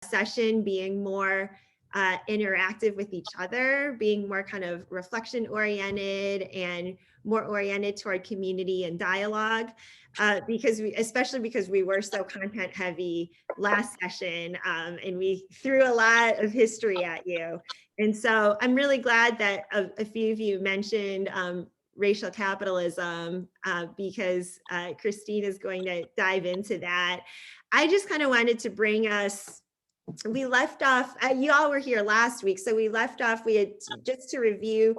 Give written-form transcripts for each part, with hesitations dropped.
session being more interactive with each other, being more kind of reflection oriented and more oriented toward community and dialogue, especially because we were so content heavy last session, and we threw a lot of history at you. And so I'm really glad that a few of you mentioned racial capitalism, because Christine is going to dive into that. I just kind of wanted to bring us, we left off, you all were here last week, so we left off, we had, just to review,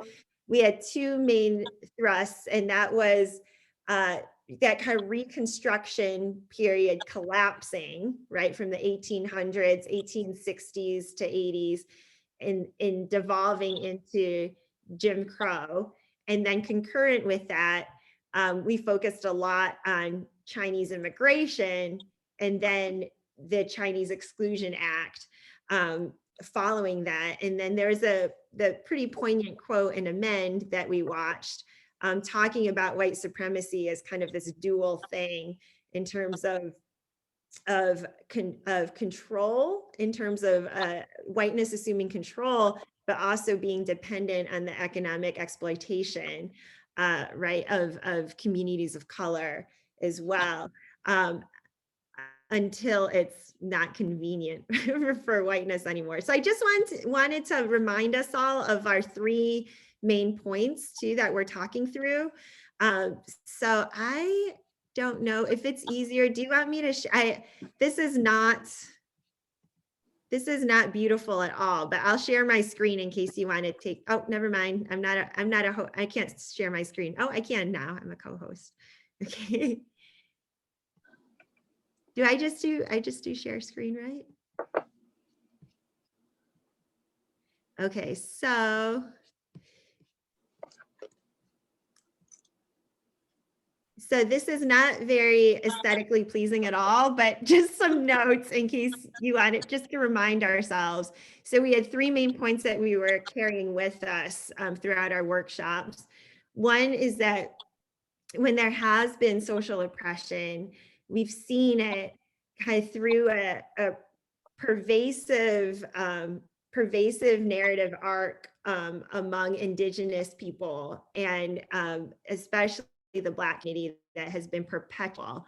we had two main thrusts, and that was that kind of Reconstruction period collapsing, right, from the 1800s, 1860s to 80s, and devolving into Jim Crow. And then concurrent with that, we focused a lot on Chinese immigration, and then the Chinese Exclusion Act following that. And then there's the pretty poignant quote in Amend that we watched, talking about white supremacy as kind of this dual thing in terms of control, in terms of whiteness assuming control, but also being dependent on the economic exploitation, right, of communities of color as well. Until it's not convenient for whiteness anymore. So I just wanted to remind us all of our three main points too that we're talking through. So I don't know if it's easier. Do you want me to share? This is not beautiful at all, but I'll share my screen in case you want to take, oh, never mind. I can't share my screen. Oh, I can now, I'm a co-host. Okay. I just do share screen, right? Okay, so this is not very aesthetically pleasing at all, but just some notes in case you want it, just to remind ourselves. So we had three main points that we were carrying with us throughout our workshops. One is that when there has been social oppression, we've seen it kind of through a pervasive narrative arc among Indigenous people, and especially the Black community, that has been perpetual.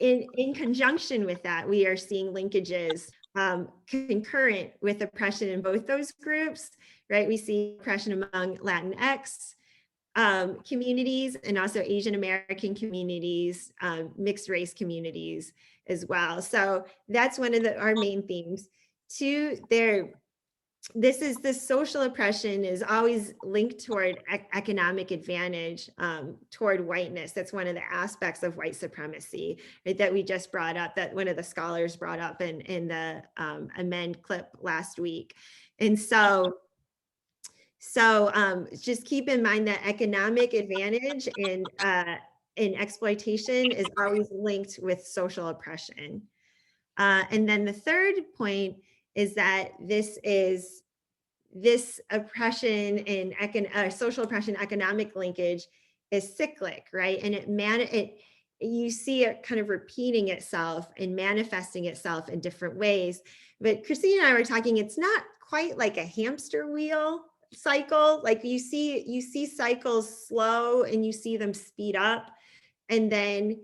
In conjunction with that, we are seeing linkages concurrent with oppression in both those groups, right? We see oppression among Latinx communities, and also Asian American communities, mixed race communities as well. So that's one of our main themes. Two, this social oppression is always linked toward economic advantage, toward whiteness. That's one of the aspects of white supremacy, right, that we just brought up, that one of the scholars brought up in the Amend clip last week. And so just keep in mind that economic advantage and exploitation is always linked with social oppression. And then the third point is that this oppression and social oppression, economic linkage is cyclic, right? And you see it kind of repeating itself and manifesting itself in different ways. But Christine and I were talking, it's not quite like a hamster wheel cycle. Like you see cycles slow and you see them speed up. And then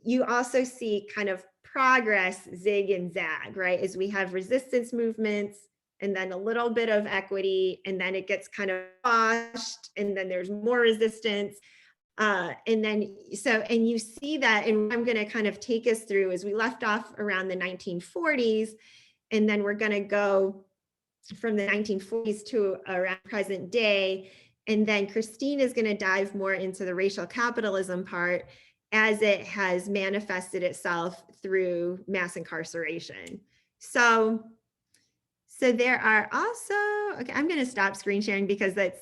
you also see kind of progress zig and zag, right? As we have resistance movements and then a little bit of equity, and then it gets kind of washed, and then there's more resistance. And you see that, and I'm going to kind of take us through as we left off around the 1940s, and then we're going to go from the 1940s to around present day. And then Christine is going to dive more into the racial capitalism part as it has manifested itself through mass incarceration. So there are also, okay, I'm going to stop screen sharing because that's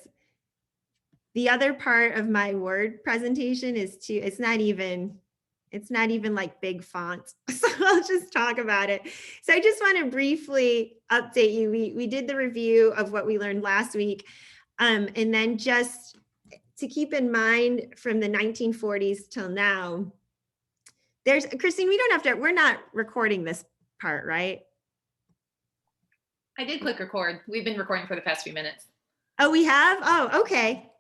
the other part of my word presentation it's not even like big font. So I'll just talk about it. So I just want to briefly update you. We did the review of what we learned last week. And then just to keep in mind from the 1940s till now, Christine, we're not recording this part, right? I did click record. We've been recording for the past few minutes. Oh, we have? Oh, okay.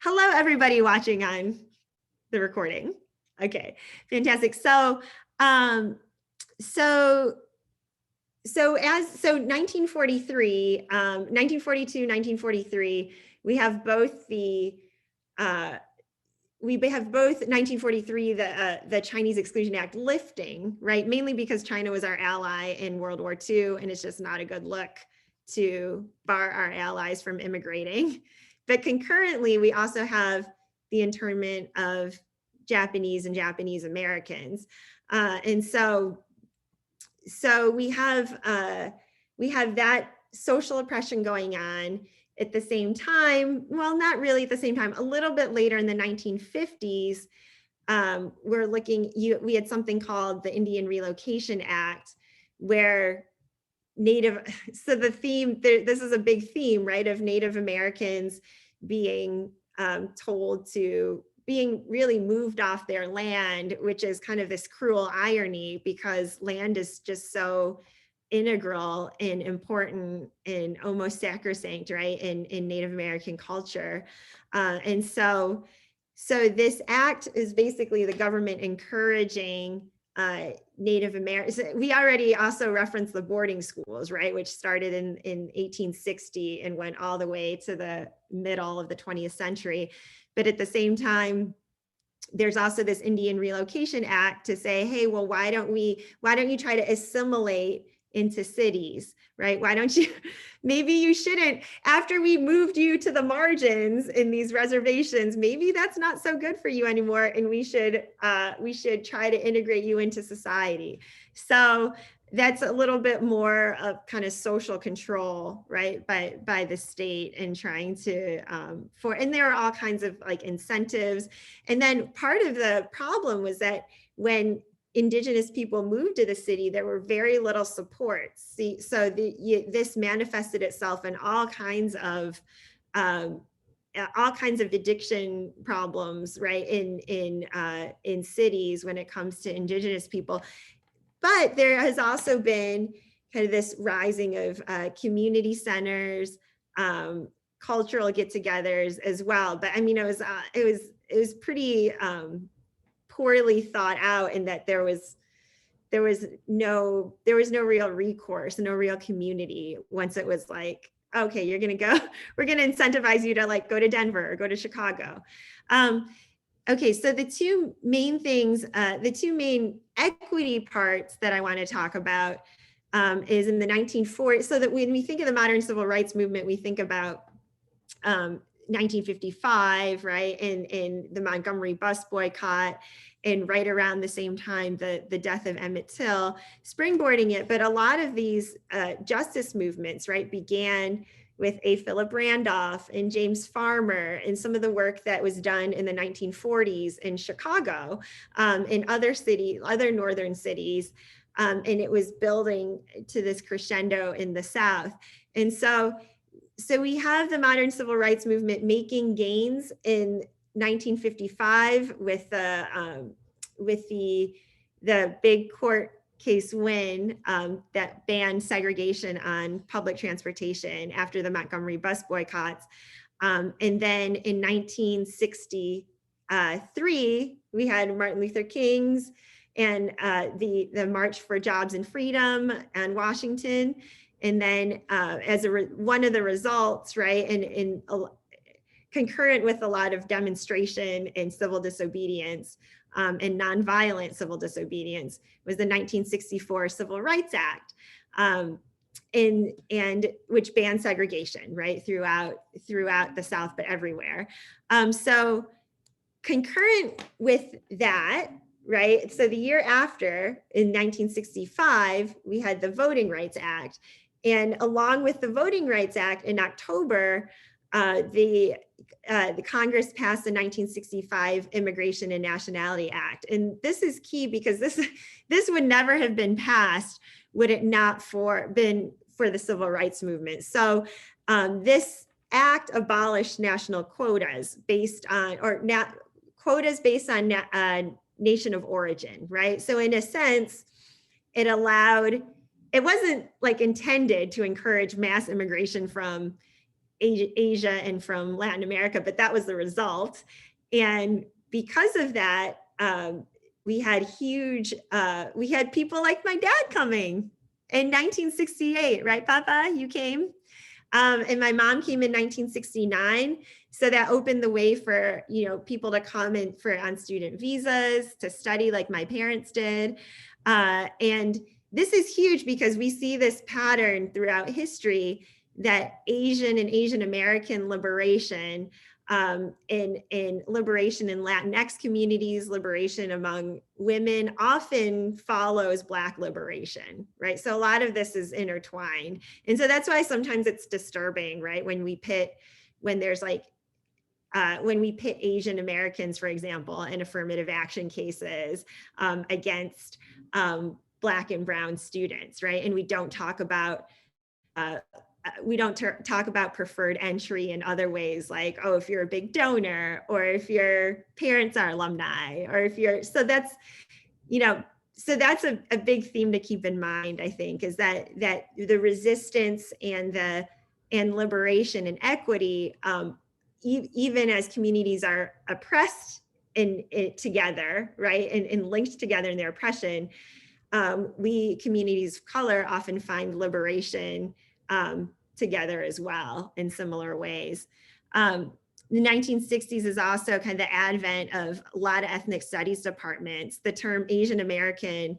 Hello, everybody watching on the recording. Okay, fantastic. So 1942, 1943, we have both 1943, the Chinese Exclusion Act lifting, right? Mainly because China was our ally in World War II, and it's just not a good look to bar our allies from immigrating. But concurrently, we also have the internment of Japanese and Japanese Americans. And so we have that social oppression going on. At the same time, well, not really at the same time, a little bit later in the 1950s, we had something called the Indian Relocation Act, where so the theme, this is a big theme, right, of Native Americans being being really moved off their land, which is kind of this cruel irony because land is just so integral and important and almost sacrosanct, right, in Native American culture. And so this act is basically the government encouraging Native Americans. We already also referenced the boarding schools, right, which started in 1860 and went all the way to the middle of the 20th century. But at the same time, there's also this Indian Relocation Act to say, hey, well, why don't you try to assimilate into cities, right? Why don't you, maybe you shouldn't, after we moved you to the margins in these reservations, maybe that's not so good for you anymore. And we should try to integrate you into society. So that's a little bit more of kind of social control, right, by the state, and trying to and there are all kinds of like incentives. And then part of the problem was that when Indigenous people moved to the city, there were very little support. So this manifested itself in all kinds of addiction problems, right, in cities when it comes to Indigenous people. But there has also been kind of this rising of community centers, cultural get-togethers as well. But I mean, it was pretty poorly thought out, in that there was no real recourse, no real community once it was like, okay, you're gonna go, we're gonna incentivize you to like go to Denver or go to Chicago. Okay, so the two main things, the two main equity parts that I want to talk about is in the 1940s. So that when we think of the modern civil rights movement, we think about 1955, right, and the Montgomery bus boycott, and right around the same time, the death of Emmett Till, springboarding it. But a lot of these justice movements, right, began with A. Philip Randolph and James Farmer, and some of the work that was done in the 1940s in Chicago, in other northern cities. And it was building to this crescendo in the South. And so we have the modern civil rights movement making gains in 1955 with the big court case win that banned segregation on public transportation after the Montgomery bus boycotts. And then in 1963, we had Martin Luther King's and the March for Jobs and Freedom in Washington. And then as one of the results, right, and concurrent with a lot of demonstration and civil disobedience, and nonviolent civil disobedience, was the 1964 Civil Rights Act, and which banned segregation, right, throughout the South, but everywhere. So concurrent with that, right, so the year after, in 1965, we had the Voting Rights Act. And along with the Voting Rights Act in October, the Congress passed the 1965 Immigration and Nationality Act. And this is key because this would never have been passed would it not been for the civil rights movement. So this act abolished national quotas based on, quotas based on nation of origin, right? So in a sense, it wasn't like intended to encourage mass immigration from Asia and from Latin America, but that was the result. And because of that, we had people like my dad coming in 1968, right, Papa? You came? And my mom came in 1969. So that opened the way for, people to come in on student visas, to study like my parents did. And this is huge because we see this pattern throughout history that Asian and Asian American liberation, in liberation in Latinx communities, liberation among women often follows Black liberation, right? So a lot of this is intertwined. And so that's why sometimes it's disturbing, right? When we pit Asian Americans, for example, in affirmative action cases against Black and brown students, right? And we don't talk about talk about preferred entry in other ways, like, oh, if you're a big donor, or if your parents are alumni, or so that's a big theme to keep in mind, I think, is that the resistance and liberation and equity, even as communities are oppressed together, right, and linked together in their oppression, we communities of color often find liberation together as well in similar ways. The 1960s is also kind of the advent of a lot of ethnic studies departments. The term Asian American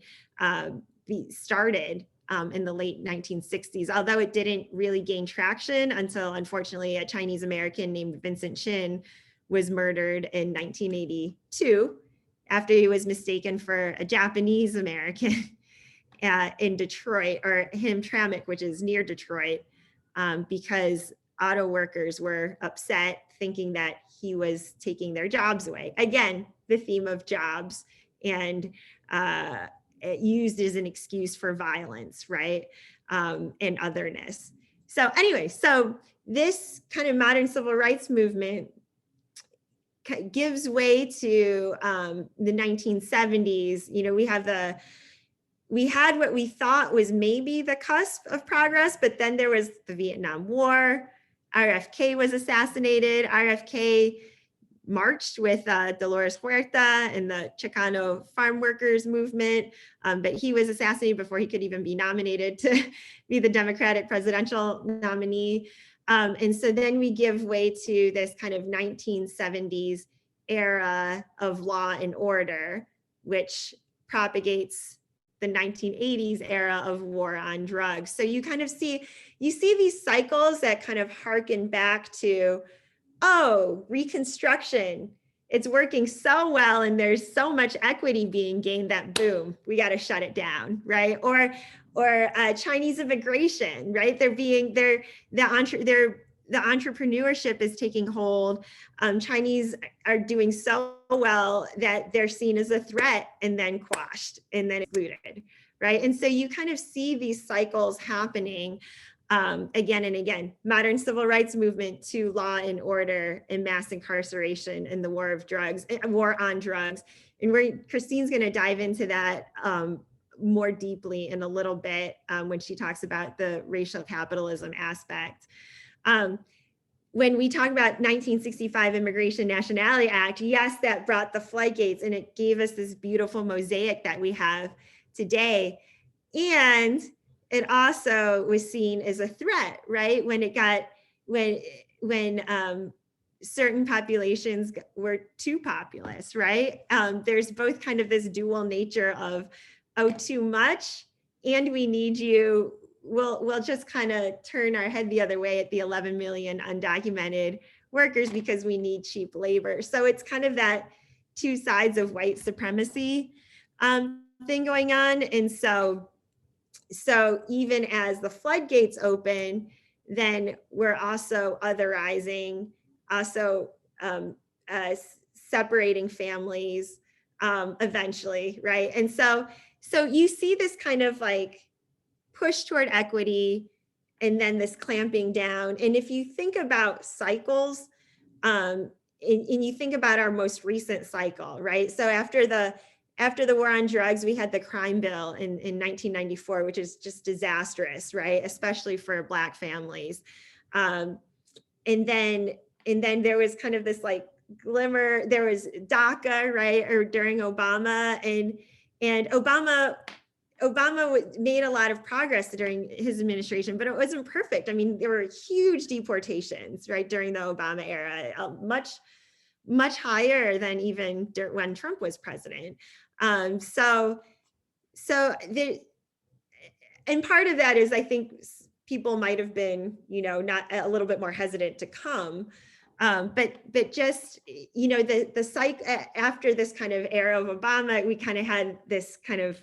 started in the late 1960s, although it didn't really gain traction until, unfortunately, a Chinese American named Vincent Chin was murdered in 1982 after he was mistaken for a Japanese American in Detroit, or Hamtramck, which is near Detroit, because auto workers were upset, thinking that he was taking their jobs away. Again, the theme of jobs, and used as an excuse for violence, right? And otherness. So anyway, so this kind of modern civil rights movement gives way to the 1970s. We had what we thought was maybe the cusp of progress, but then there was the Vietnam War. RFK was assassinated. RFK marched with Dolores Huerta and the Chicano farm workers movement, but he was assassinated before he could even be nominated to be the Democratic presidential nominee. And so then we give way to this kind of 1970s era of law and order, which propagates the 1980s era of war on drugs. So you kind of see these cycles that kind of harken back to, oh, Reconstruction, it's working so well and there's so much equity being gained that boom, we got to shut it down, right? Or Chinese immigration, right? The entrepreneurship is taking hold. Chinese are doing so well that they're seen as a threat and then quashed and then excluded, right? And so you kind of see these cycles happening again and again. Modern civil rights movement to law and order and mass incarceration and the war on drugs. And Christine's going to dive into that more deeply in a little bit when she talks about the racial capitalism aspect. When we talk about 1965 Immigration Nationality Act, yes, that brought the floodgates and it gave us this beautiful mosaic that we have today. And it also was seen as a threat, right? When certain populations were too populous, right? There's both kind of this dual nature of, oh, too much, and we need you. We'll just kind of turn our head the other way at the 11 million undocumented workers because we need cheap labor. So it's kind of that two sides of white supremacy thing going on. And so even as the floodgates open, then we're also otherizing, also separating families eventually, right? And so you see this kind of like push toward equity and then this clamping down. And if you think about cycles, and you think about our most recent cycle, right? So after the after the war on drugs, we had the crime bill in 1994, which is just disastrous, right? Especially for Black families. And then there was kind of this like glimmer, there was DACA, right? Or during Obama, and Obama made a lot of progress during his administration, but it wasn't perfect. I mean, there were huge deportations, right, during the Obama era, much higher than even when Trump was president. So and part of that is, I think people might have been, not a little bit more hesitant to come. But just, the psych after this kind of era of Obama, we kind of had this kind of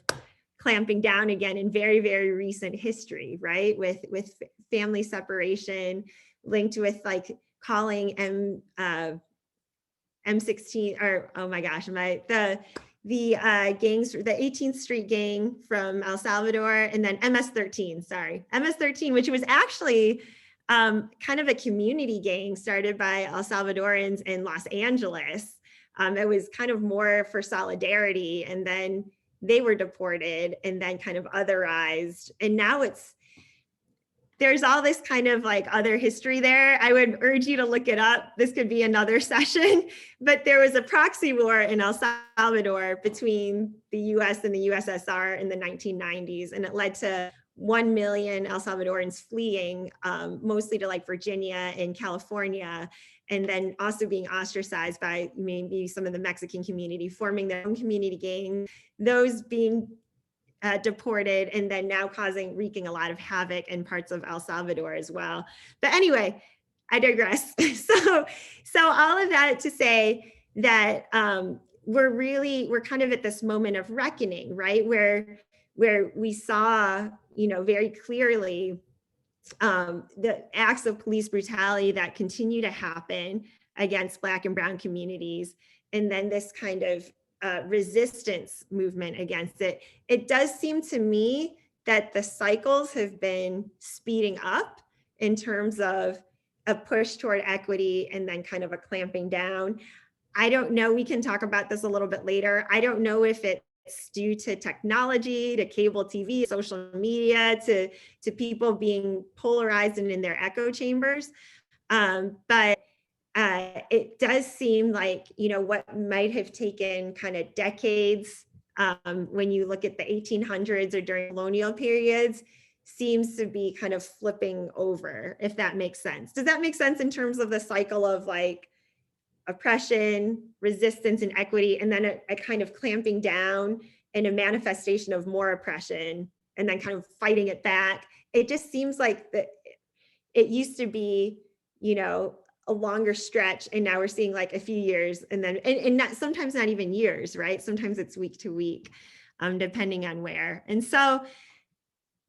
clamping down again in very, very recent history, right? With family separation linked with like calling M16, or oh my gosh, the gangs, the 18th Street gang from El Salvador, and then MS-13, which was actually kind of a community gang started by El Salvadorans in Los Angeles. It was kind of more for solidarity, and then they were deported and then kind of otherized. And now there's all this kind of like other history there. I would urge you to look it up. This could be another session, but there was a proxy war in El Salvador between the US and the USSR in the 1990s. And it led to 1 million El Salvadorans fleeing, mostly to like Virginia and California, and then also being ostracized by maybe some of the Mexican community, forming their own community gang, those being deported, and then now wreaking a lot of havoc in parts of El Salvador as well. But anyway, I digress. So all of that to say that we're kind of at this moment of reckoning, right? Where we saw, very clearly the acts of police brutality that continue to happen against Black and Brown communities, and then this kind of resistance movement against it. It does seem to me that the cycles have been speeding up in terms of a push toward equity and then kind of a clamping down. I don't know, we can talk about this a little bit later. I don't know if it's due to technology, to cable TV, social media, to people being polarized and in their echo chambers. But it does seem like, what might have taken kind of decades, when you look at the 1800s or during colonial periods, seems to be kind of flipping over, if that makes sense. Does that make sense in terms of the cycle of like oppression, resistance, and equity, and then a kind of clamping down and a manifestation of more oppression, and then kind of fighting it back? It just seems like that it used to be, a longer stretch, and now we're seeing like a few years, and then sometimes not even years, right? Sometimes it's week to week, depending on where. And so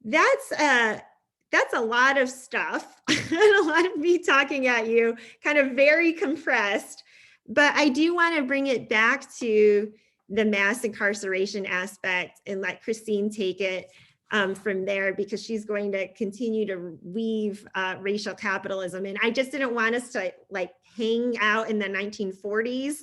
that's a lot of stuff and a lot of me talking at you, kind of very compressed. But I do want to bring it back to the mass incarceration aspect and let Christine take it from there, because she's going to continue to weave racial capitalism. And I just didn't want us to like hang out in the 1940s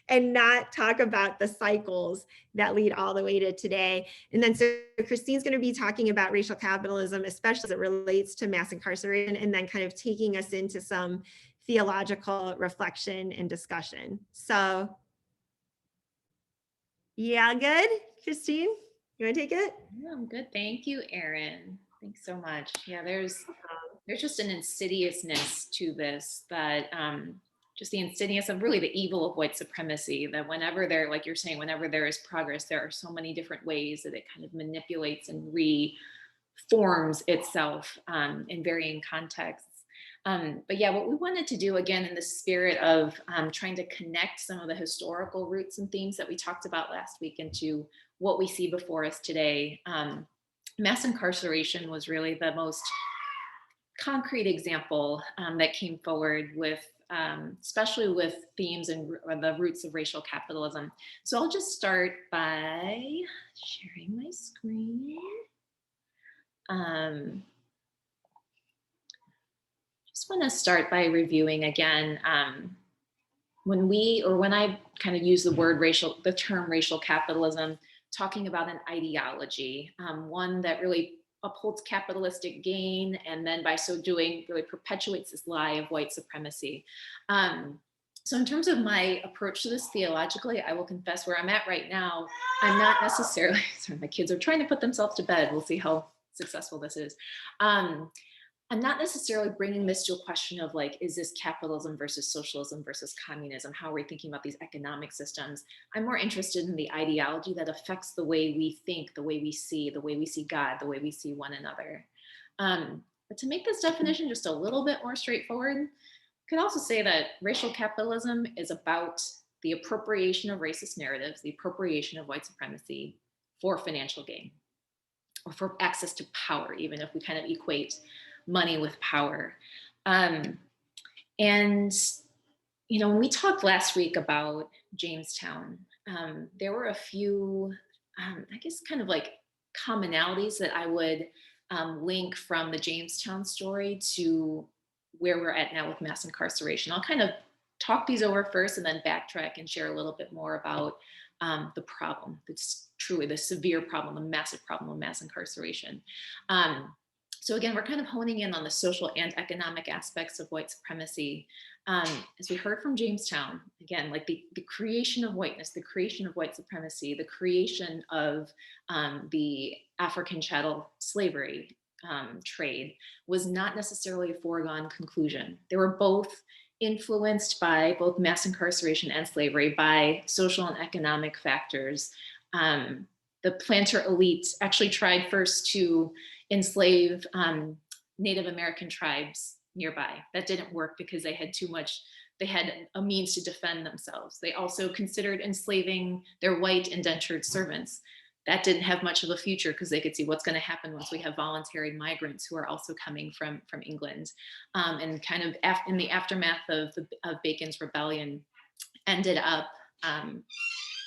and not talk about the cycles that lead all the way to today. And then so Christine's going to be talking about racial capitalism, especially as it relates to mass incarceration, and then kind of taking us into some theological reflection and discussion. So yeah, good. Christine, you want to take it? Yeah, I'm good. Thank you, Erin. Thanks so much. Yeah, there's just an insidiousness to this, that just the insidious of really the evil of white supremacy, that whenever there, like you're saying, whenever there is progress, there are so many different ways that it kind of manipulates and reforms itself in varying contexts. But yeah, what we wanted to do, again, in the spirit of trying to connect some of the historical roots and themes that we talked about last week into what we see before us today. Mass incarceration was really the most concrete example that came forward with, especially with themes and the roots of racial capitalism. So I'll just start by sharing my screen. Just want to start by reviewing again when I kind of use the term racial capitalism, talking about an ideology, one that really upholds capitalistic gain, and then by so doing really perpetuates this lie of white supremacy. So in terms of my approach to this theologically, I will confess where I'm at right now, I'm not necessarily, sorry, my kids are trying to put themselves to bed. We'll see how successful this is. I'm not necessarily bringing this to a question of like, is this capitalism versus socialism versus communism? How are we thinking about these economic systems? I'm more interested in the ideology that affects the way we think, the way we see God, the way we see one another. But to make this definition just a little bit more straightforward, I could also say that racial capitalism is about the appropriation of racist narratives, the appropriation of white supremacy for financial gain, or for access to power, even if we kind of equate money with power. And, you know, when we talked last week about Jamestown, there were a few, I guess, kind of like commonalities that I would link from the Jamestown story to where we're at now with mass incarceration. I'll kind of talk these over first and then backtrack and share a little bit more about the problem. It's truly the severe problem, the massive problem of mass incarceration. So again, we're kind of honing in on the social and economic aspects of white supremacy. As we heard from Jamestown, again, like the creation of whiteness, the creation of white supremacy, the creation of the African chattel slavery trade was not necessarily a foregone conclusion. They were both influenced by both mass incarceration and slavery by social and economic factors. The planter elite actually tried first to enslave Native American tribes nearby. That didn't work because they had a means to defend themselves. They also considered enslaving their white indentured servants. That didn't have much of a future because they could see what's going to happen once we have voluntary migrants who are also coming from England. And kind of in the aftermath of Bacon's Rebellion, ended up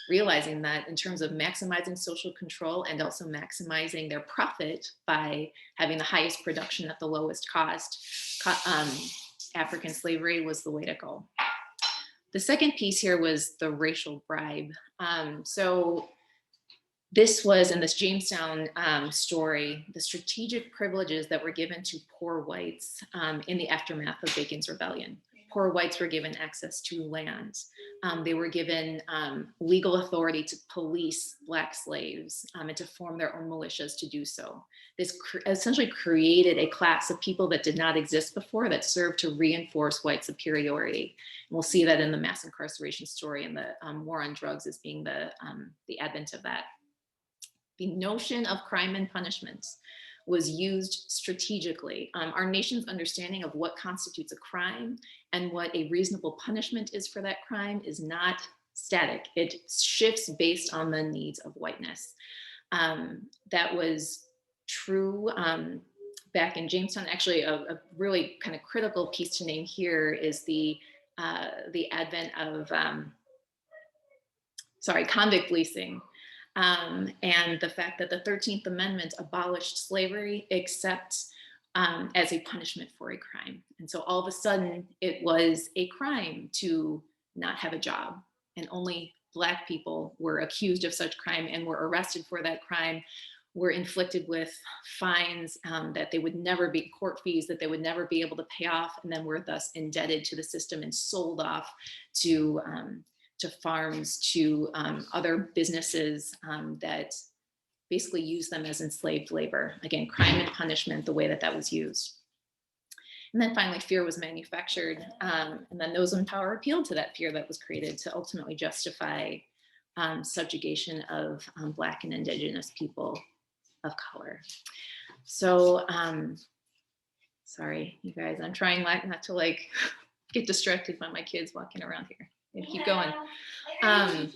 realizing that in terms of maximizing social control and also maximizing their profit by having the highest production at the lowest cost, African slavery was the way to go. The second piece here was the racial bribe. So this was, in this Jamestown story, the strategic privileges that were given to poor whites in the aftermath of Bacon's Rebellion. Poor whites were given access to land. They were given legal authority to police Black slaves and to form their own militias to do so. This essentially created a class of people that did not exist before that served to reinforce white superiority. And we'll see that in the mass incarceration story and the war on drugs as being the advent of that. The notion of crime and punishment was used strategically. Our nation's understanding of what constitutes a crime and what a reasonable punishment is for that crime is not static. It shifts based on the needs of whiteness. That was true back in Jamestown. Actually, a really kind of critical piece to name here is the advent of, convict leasing. And the fact that the 13th Amendment abolished slavery except as a punishment for a crime. And so all of a sudden it was a crime to not have a job, and only Black people were accused of such crime and were arrested for that crime, were inflicted with fines that they would never be, court fees that they would never be able to pay off, and then were thus indebted to the system and sold off to farms, to other businesses that basically use them as enslaved labor. Again, crime and punishment, the way that was used. And then finally, fear was manufactured. And then those in power appealed to that fear that was created to ultimately justify subjugation of Black and Indigenous people of color. So, sorry, you guys, I'm trying not to like get distracted by my kids walking around here. Keep going. I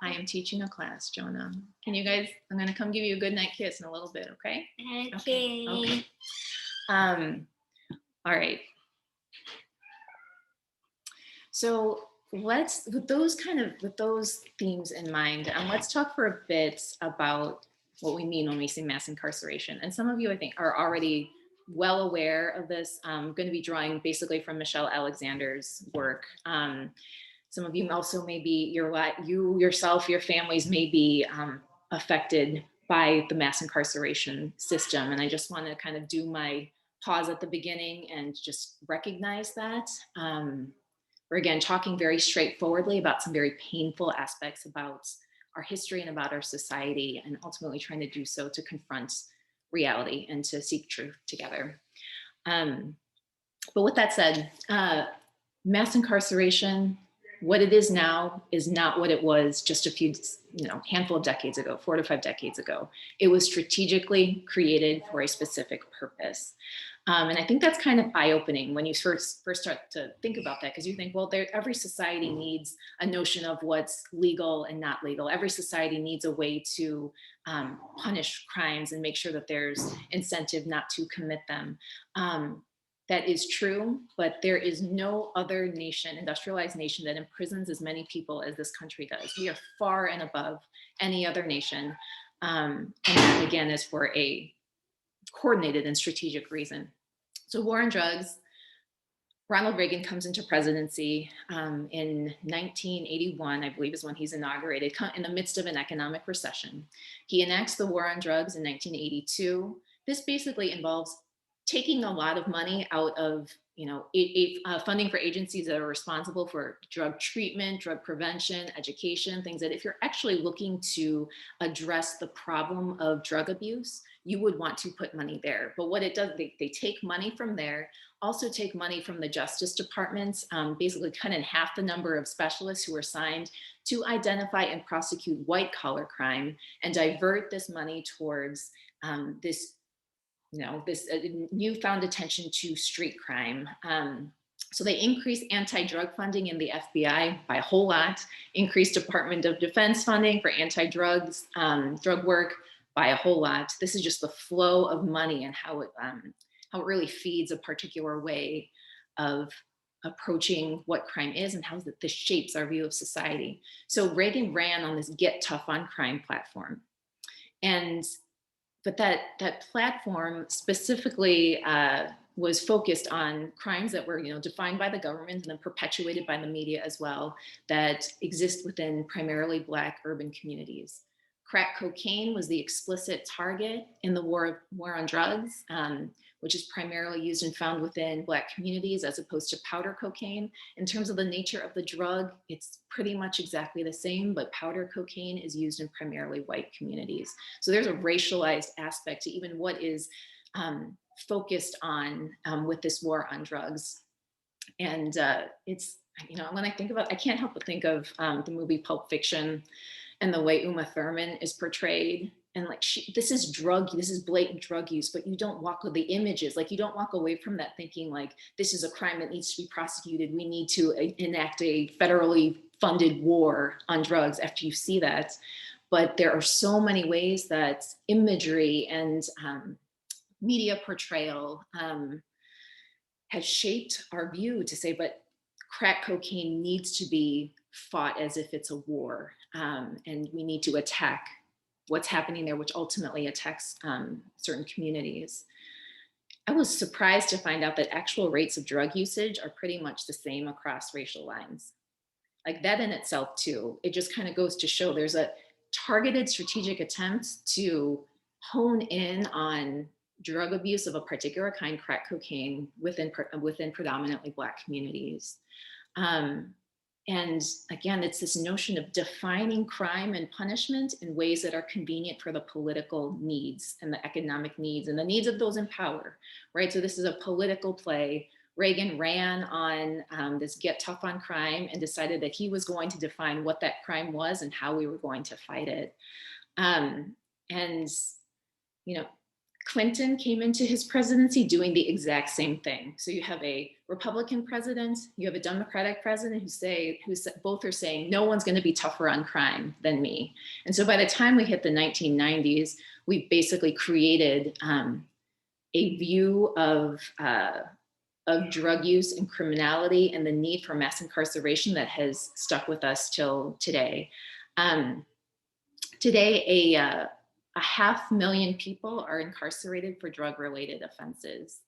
am teaching a class, Jonah. Can you guys, I'm going to come give you a good night kiss in a little bit, okay? Okay. All right. So let's, with those themes in mind, let's talk for a bit about what we mean when we say mass incarceration. And some of you, I think, are already well aware of this. I'm going to be drawing basically from Michelle Alexander's work. Some of you also may be, you yourself, your families may be affected by the mass incarceration system. And I just want to kind of do my pause at the beginning and just recognize that. We're again talking very straightforwardly about some very painful aspects about our history and about our society, and ultimately trying to do so to confront reality and to seek truth together. But with that said, mass incarceration, what it is now is not what it was just a few, handful of decades ago, 4 to 5 decades ago. It was strategically created for a specific purpose. And I think that's kind of eye-opening when you first start to think about that, because you think, well, every society needs a notion of what's legal and not legal. Every society needs a way to punish crimes and make sure that there's incentive not to commit them. That is true, but there is no other nation, industrialized nation, that imprisons as many people as this country does. We are far and above any other nation. And that, again, is for a coordinated and strategic reason. So war on drugs, Ronald Reagan comes into presidency in 1981, I believe is when he's inaugurated, in the midst of an economic recession. He enacts the war on drugs in 1982. This basically involves taking a lot of money out of funding for agencies that are responsible for drug treatment, drug prevention, education, things that if you're actually looking to address the problem of drug abuse, you would want to put money there. But what it does, they take money from there, also take money from the Justice Department, basically cut in half the number of specialists who are assigned to identify and prosecute white collar crime, and divert this money towards this newfound attention to street crime. So they increased anti-drug funding in the FBI by a whole lot, increased Department of Defense funding for anti-drugs, drug work by a whole lot. This is just the flow of money and how it really feeds a particular way of approaching what crime is and how this shapes our view of society. So Reagan ran on this Get Tough on Crime platform. But that platform specifically was focused on crimes that were, defined by the government and then perpetuated by the media as well, that exist within primarily Black urban communities. Crack cocaine was the explicit target in the war on drugs, which is primarily used and found within Black communities as opposed to powder cocaine. In terms of the nature of the drug, it's pretty much exactly the same, but powder cocaine is used in primarily white communities. So there's a racialized aspect to even what is focused on with this war on drugs. And it's, when I think about, I can't help but think of the movie Pulp Fiction and the way Uma Thurman is portrayed. And like, this is blatant drug use, but you don't walk with the images. Like, you don't walk away from that thinking like, this is a crime that needs to be prosecuted. We need to enact a federally funded war on drugs after you see that. But there are so many ways that imagery and media portrayal has shaped our view to say, but crack cocaine needs to be fought as if it's a war. And we need to attack what's happening there, which ultimately attacks certain communities. I was surprised to find out that actual rates of drug usage are pretty much the same across racial lines. Like, that in itself too, it just kind of goes to show there's a targeted strategic attempt to hone in on drug abuse of a particular kind, crack cocaine, within predominantly Black communities. And again, it's this notion of defining crime and punishment in ways that are convenient for the political needs and the economic needs and the needs of those in power, right? So this is a political play. Reagan ran on this Get Tough on Crime and decided that he was going to define what that crime was and how we were going to fight it. Clinton came into his presidency doing the exact same thing. So you have a Republican president, you have a Democratic president who both are saying, no one's going to be tougher on crime than me. And so by the time we hit the 1990s, we basically created a view of drug use and criminality and the need for mass incarceration that has stuck with us till today. Today, 500,000 people are incarcerated for drug-related offenses,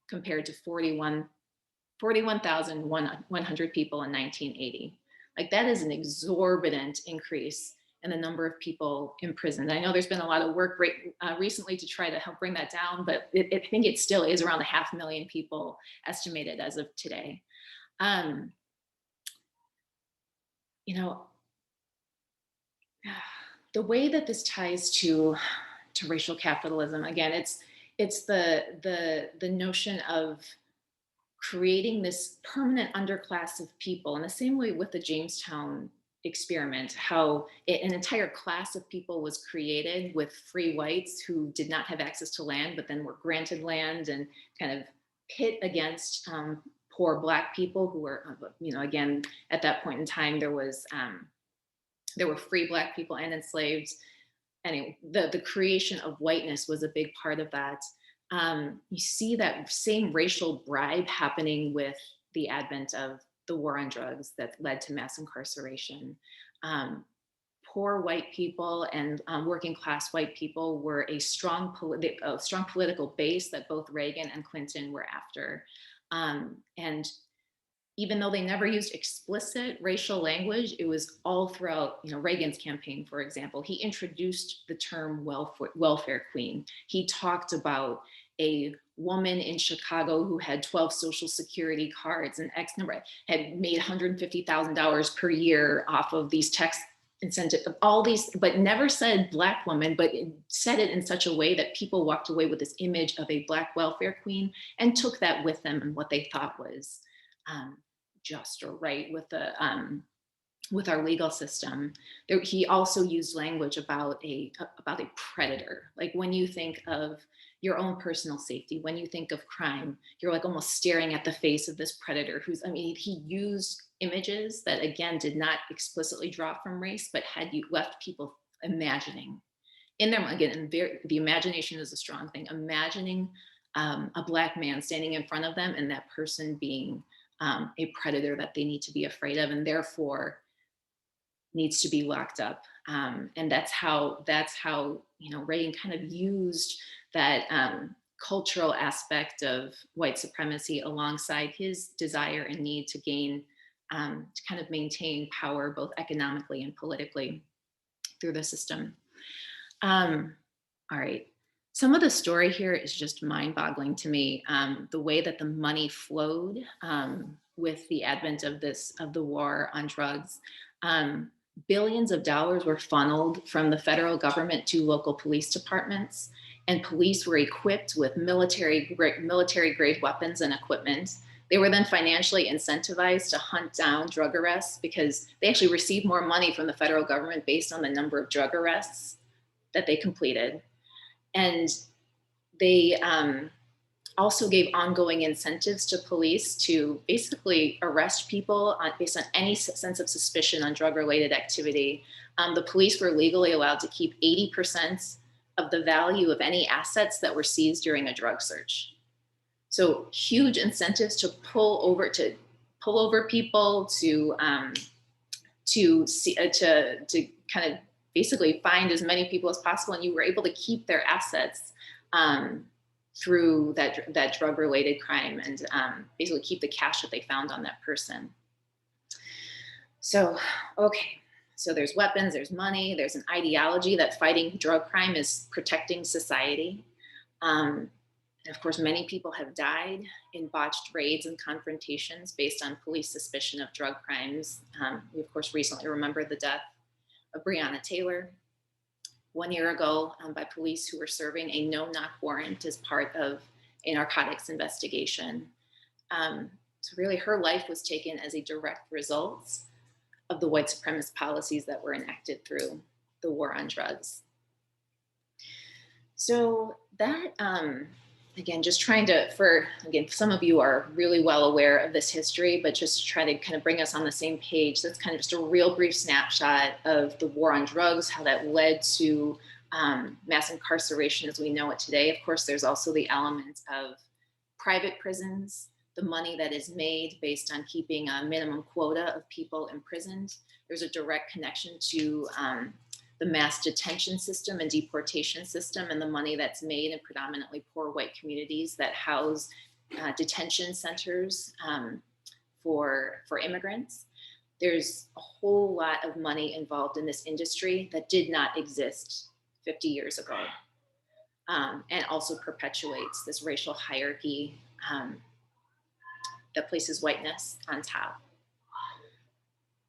compared to 41,100 people in 1980. Like, that is an exorbitant increase in the number of people imprisoned. I know there's been a lot of work recently to try to help bring that down, but I think it still is around 500,000 people estimated as of today. You know, the way that this ties to racial capitalism, again, it's the notion of creating this permanent underclass of people, in the same way with the Jamestown experiment, how an entire class of people was created with free whites who did not have access to land, but then were granted land, and kind of pit against poor Black people who were, again, at that point in time, there were free Black people and enslaved. And the creation of whiteness was a big part of that. You see that same racial bribe happening with the advent of the war on drugs that led to mass incarceration. Poor white people and working class white people were a strong political base that both Reagan and Clinton were after. And even though they never used explicit racial language, it was all throughout, Reagan's campaign, for example. He introduced the term welfare queen. He talked about a woman in Chicago who had 12 Social Security cards and X number, had made $150,000 per year off of these tax incentives, all these, but never said Black woman, but it said it in such a way that people walked away with this image of a Black welfare queen and took that with them and what they thought was just or right with our legal system. He also used language about a predator. Like, when you think of your own personal safety, when you think of crime, you're like almost staring at the face of this predator he used images that, again, did not explicitly draw from race, but had you left people imagining in them, again, and the imagination is a strong thing, imagining a Black man standing in front of them and that person being a predator that they need to be afraid of, and therefore needs to be locked up. And that's how Reagan kind of used that cultural aspect of white supremacy alongside his desire and need to gain, to kind of maintain power, both economically and politically through the system. All right. Some of the story here is just mind-boggling to me. The way that the money flowed with the advent of the war on drugs. Billions of dollars were funneled from the federal government to local police departments, and police were equipped with military-grade weapons and equipment. They were then financially incentivized to hunt down drug arrests, because they actually received more money from the federal government based on the number of drug arrests that they completed. And they also gave ongoing incentives to police to basically arrest people based on any sense of suspicion on drug-related activity. The police were legally allowed to keep 80% of the value of any assets that were seized during a drug search. So huge incentives to pull over people, to kind of basically find as many people as possible, and you were able to keep their assets through that drug-related crime, and basically keep the cash that they found on that person. So, okay, so there's weapons, there's money, there's an ideology that fighting drug crime is protecting society. And of course, many people have died in botched raids and confrontations based on police suspicion of drug crimes. We, of course, recently remember the death of Brianna Taylor 1 year ago by police who were serving a no-knock warrant as part of a narcotics investigation. So really, her life was taken as a direct result of the white supremacist policies that were enacted through the war on drugs. So that, again, just trying to, some of you are really well aware of this history, but just to try to kind of bring us on the same page, that's kind of just a real brief snapshot of the war on drugs, how that led to mass incarceration as we know it today. Of course, there's also the element of private prisons, the money that is made based on keeping a minimum quota of people imprisoned. There's a direct connection to the mass detention system and deportation system and the money that's made in predominantly poor white communities that house detention centers for immigrants. There's a whole lot of money involved in this industry that did not exist 50 years ago, and also perpetuates this racial hierarchy that places whiteness on top.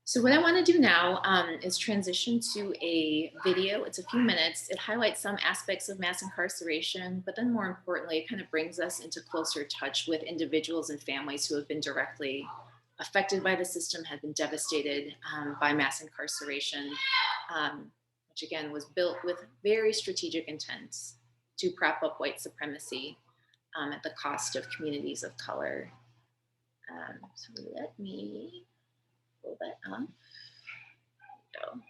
So what I want to do now is transition to a video. It's a few minutes. It highlights some aspects of mass incarceration, but then more importantly, it kind of brings us into closer touch with individuals and families who have been directly affected by the system, have been devastated by mass incarceration, which again was built with very strategic intent to prop up white supremacy at the cost of communities of color. So let me pull that up. There we go.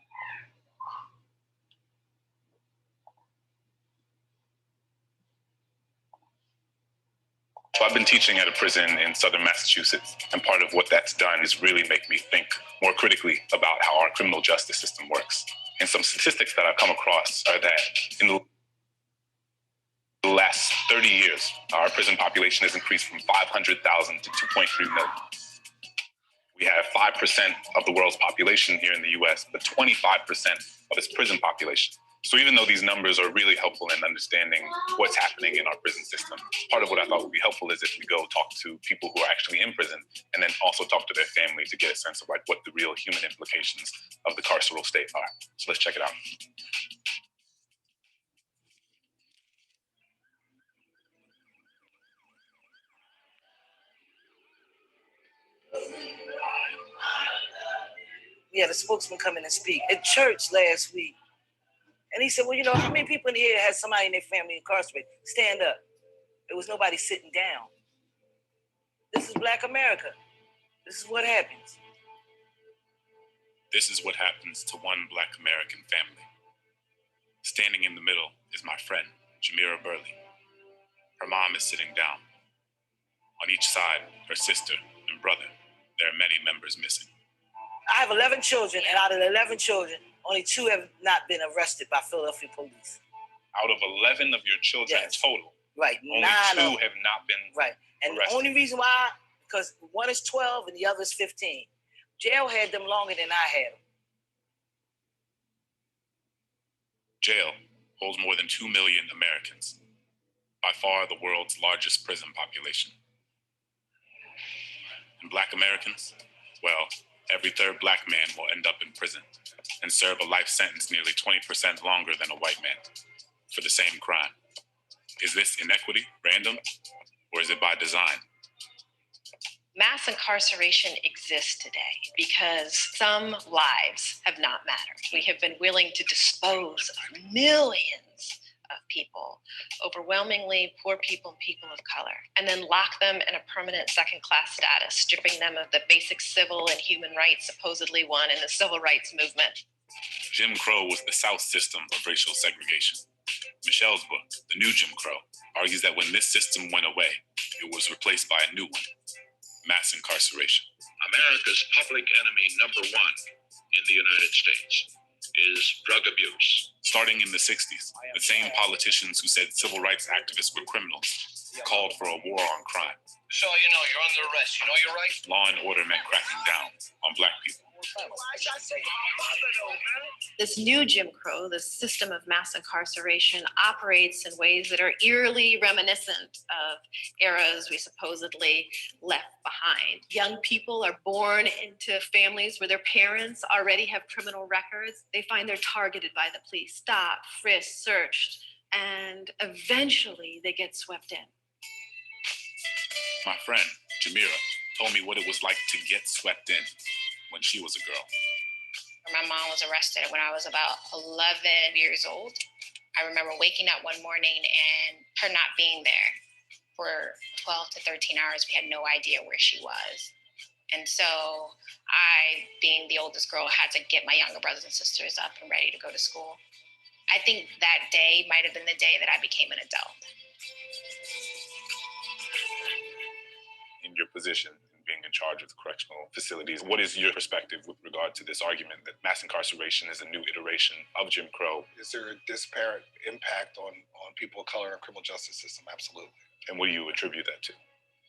So I've been teaching at a prison in southern Massachusetts, and part of what that's done is really make me think more critically about how our criminal justice system works. And some statistics that I've come across are that in the last 30 years, our prison population has increased from 500,000 to 2.3 million. We have 5% of the world's population here in the US, but 25% of its prison population. So even though these numbers are really helpful in understanding what's happening in our prison system, part of what I thought would be helpful is if we go talk to people who are actually in prison and then also talk to their family to get a sense of like what the real human implications of the carceral state are. So let's check it out. We had a spokesman come in and speak at church last week. And he said, well, you know, how many people in here had somebody in their family incarcerated? Stand up. There was nobody sitting down. This is Black America. This is what happens. This is what happens to one Black American family. Standing in the middle is my friend, Jamira Burley. Her mom is sitting down. On each side, her sister and brother. There are many members missing. I have 11 children, and out of the 11 children, only 2 have not been arrested by Philadelphia police. Out of 11 of your children total, right, only 2 have not been And arrested. The only reason why, because one is 12 and the other is 15. Jail had them longer than I had them. Jail holds more than 2 million Americans, by far the world's largest prison population. And Black Americans, well, every third Black man will end up in prison and serve a life sentence nearly 20% longer than a white man for the same crime. Is this inequity, random, or is it by design? Mass incarceration exists today because some lives have not mattered. We have been willing to dispose of millions of people, overwhelmingly poor people and people of color, and then lock them in a permanent second-class status, stripping them of the basic civil and human rights supposedly won in the civil rights movement. Jim Crow was the South system of racial segregation. Michelle's book, The New Jim Crow, argues that when this system went away, it was replaced by a new one, mass incarceration. America's public enemy number 1 in the United States is drug abuse. Starting in the 60s, the same politicians who said civil rights activists were criminals called for a war on crime. So you know you're under arrest. You know you're right. Law and order meant cracking down on Black people. This new Jim Crow, the system of mass incarceration, operates in ways that are eerily reminiscent of eras we supposedly left behind. Young people are born into families where their parents already have criminal records. They find they're targeted by the police, stopped, frisked, searched, and eventually they get swept in. My friend, Jamira, told me what it was like to get swept in when she was a girl. My mom was arrested when I was about 11 years old. I remember waking up one morning and her not being there for 12 to 13 hours. We had no idea where she was. And so I, being the oldest girl, had to get my younger brothers and sisters up and ready to go to school. I think that day might have been the day that I became an adult. In your position, being in charge of the correctional facilities. What is your perspective with regard to this argument that mass incarceration is a new iteration of Jim Crow? Is there a disparate impact on people of color in the criminal justice system? Absolutely. And what do you attribute that to?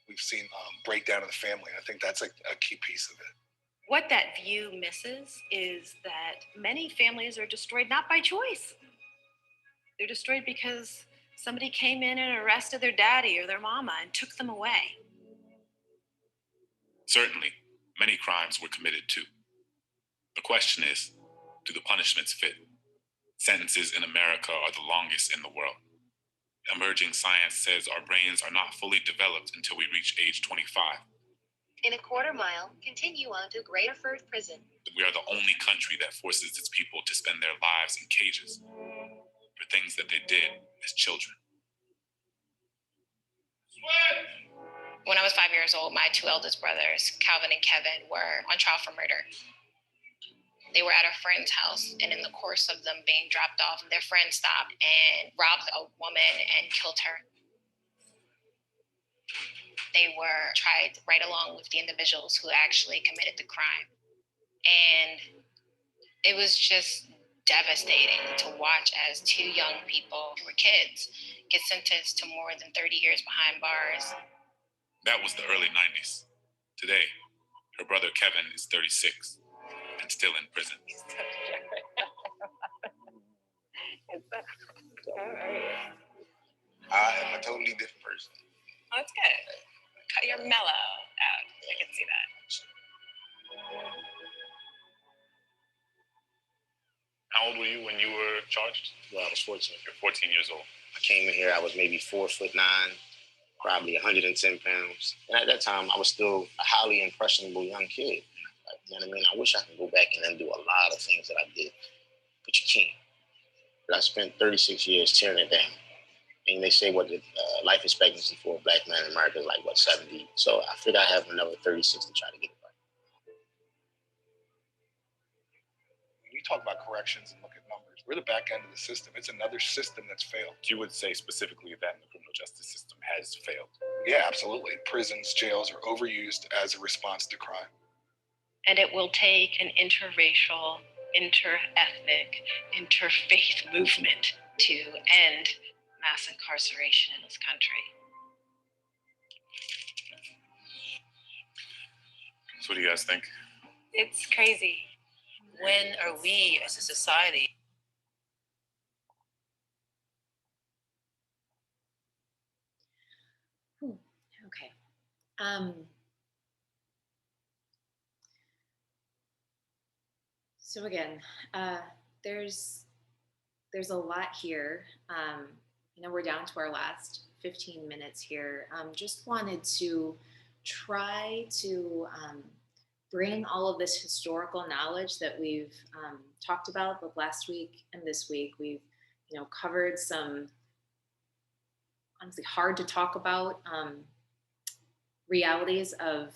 We've seen breakdown of the family. I think that's a key piece of it. What that view misses is that many families are destroyed not by choice. They're destroyed because somebody came in and arrested their daddy or their mama and took them away. Certainly, many crimes were committed too. The question is, do the punishments fit? Sentences in America are the longest in the world. Emerging science says our brains are not fully developed until we reach age 25. In a quarter mile, continue on to Graterford Prison. We are the only country that forces its people to spend their lives in cages for things that they did as children. When I was 5 years old, my two eldest brothers, Calvin and Kevin, were on trial for murder. They were at a friend's house, and in the course of them being dropped off, their friend stopped and robbed a woman and killed her. They were tried right along with the individuals who actually committed the crime. And it was just devastating to watch as two young people who were kids get sentenced to more than 30 years behind bars. That was the early 90s. Today, her brother Kevin is 36 and still in prison. All right. I am a totally different person. Oh, that's good. You're mellow out. I can see that. How old were you when you were charged? Well, I was 14. You're 14 years old. I came in here, I was maybe 4'9", probably 110 pounds. And at that time, I was still a highly impressionable young kid. Like, you know what I mean? I wish I could go back and undo a lot of things that I did, but you can't. But I spent 36 years tearing it down. And they say what the life expectancy for a black man in America is like, 70? So I figure I have another 36 to try to get it right. When you talk about corrections and look at numbers, we're the back end of the system. It's another system that's failed. You would say specifically that the criminal justice system has failed. Yeah, absolutely. Prisons, jails are overused as a response to crime. And it will take an interracial, interethnic, interfaith movement to end mass incarceration in this country. So what do you guys think? It's crazy. When are we as a society Okay. So again, there's a lot here. We're down to our last 15 minutes here. Just wanted to try to bring all of this historical knowledge that we've talked about both last week and this week. We've covered some honestly hard to talk about realities of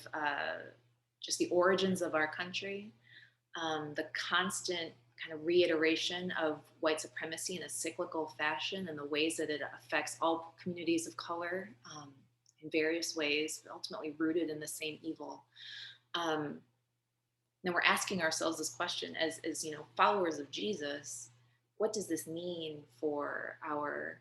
just the origins of our country, the constant kind of reiteration of white supremacy in a cyclical fashion and the ways that it affects all communities of color in various ways, but ultimately rooted in the same evil. Then we're asking ourselves this question as followers of Jesus, what does this mean for our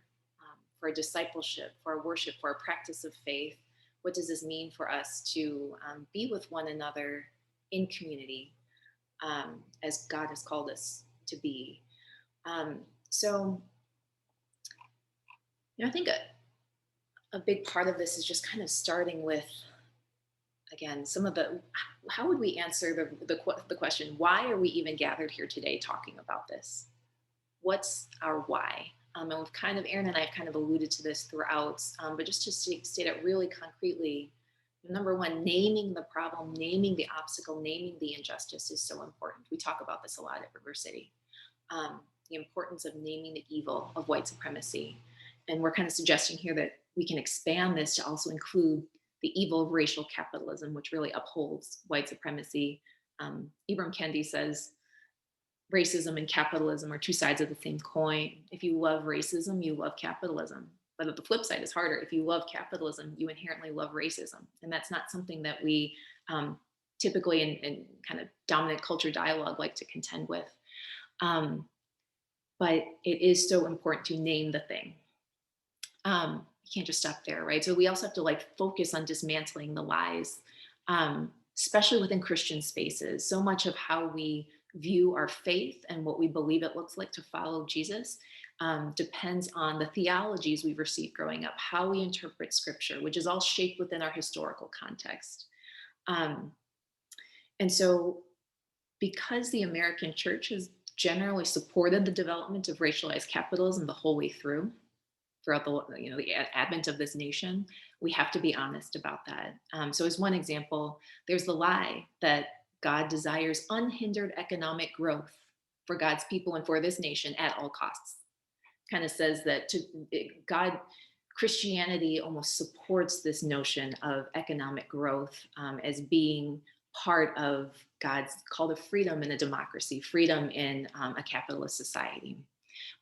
discipleship, for our worship, for our practice of faith? What does this mean for us to be with one another in community as God has called us to be? So I think a big part of this is just kind of starting with, again, some of how would we answer the question, why are we even gathered here today talking about this? What's our why? And we've Erin and I have kind of alluded to this throughout, but just to state it really concretely, number one, naming the problem, naming the obstacle, naming the injustice is so important. We talk about this a lot at River City, the importance of naming the evil of white supremacy. And we're kind of suggesting here that we can expand this to also include the evil of racial capitalism, which really upholds white supremacy. Ibram Kendi says, racism and capitalism are two sides of the same coin. If you love racism, you love capitalism. But the flip side is harder. If you love capitalism, you inherently love racism. And that's not something that we typically in kind of dominant culture dialogue like to contend with. But it is so important to name the thing. You can't just stop there, right? So we also have to like focus on dismantling the lies, especially within Christian spaces. So much of how we view our faith and what we believe it looks like to follow Jesus depends on the theologies we've received growing up, how we interpret scripture, which is all shaped within our historical context. And so because the American church has generally supported the development of racialized capitalism the whole way throughout the advent of this nation, we have to be honest about that. So as one example, there's the lie that God desires unhindered economic growth for God's people and for this nation at all costs. Kind of says that Christianity almost supports this notion of economic growth as being part of God's call to freedom in a democracy, freedom in a capitalist society.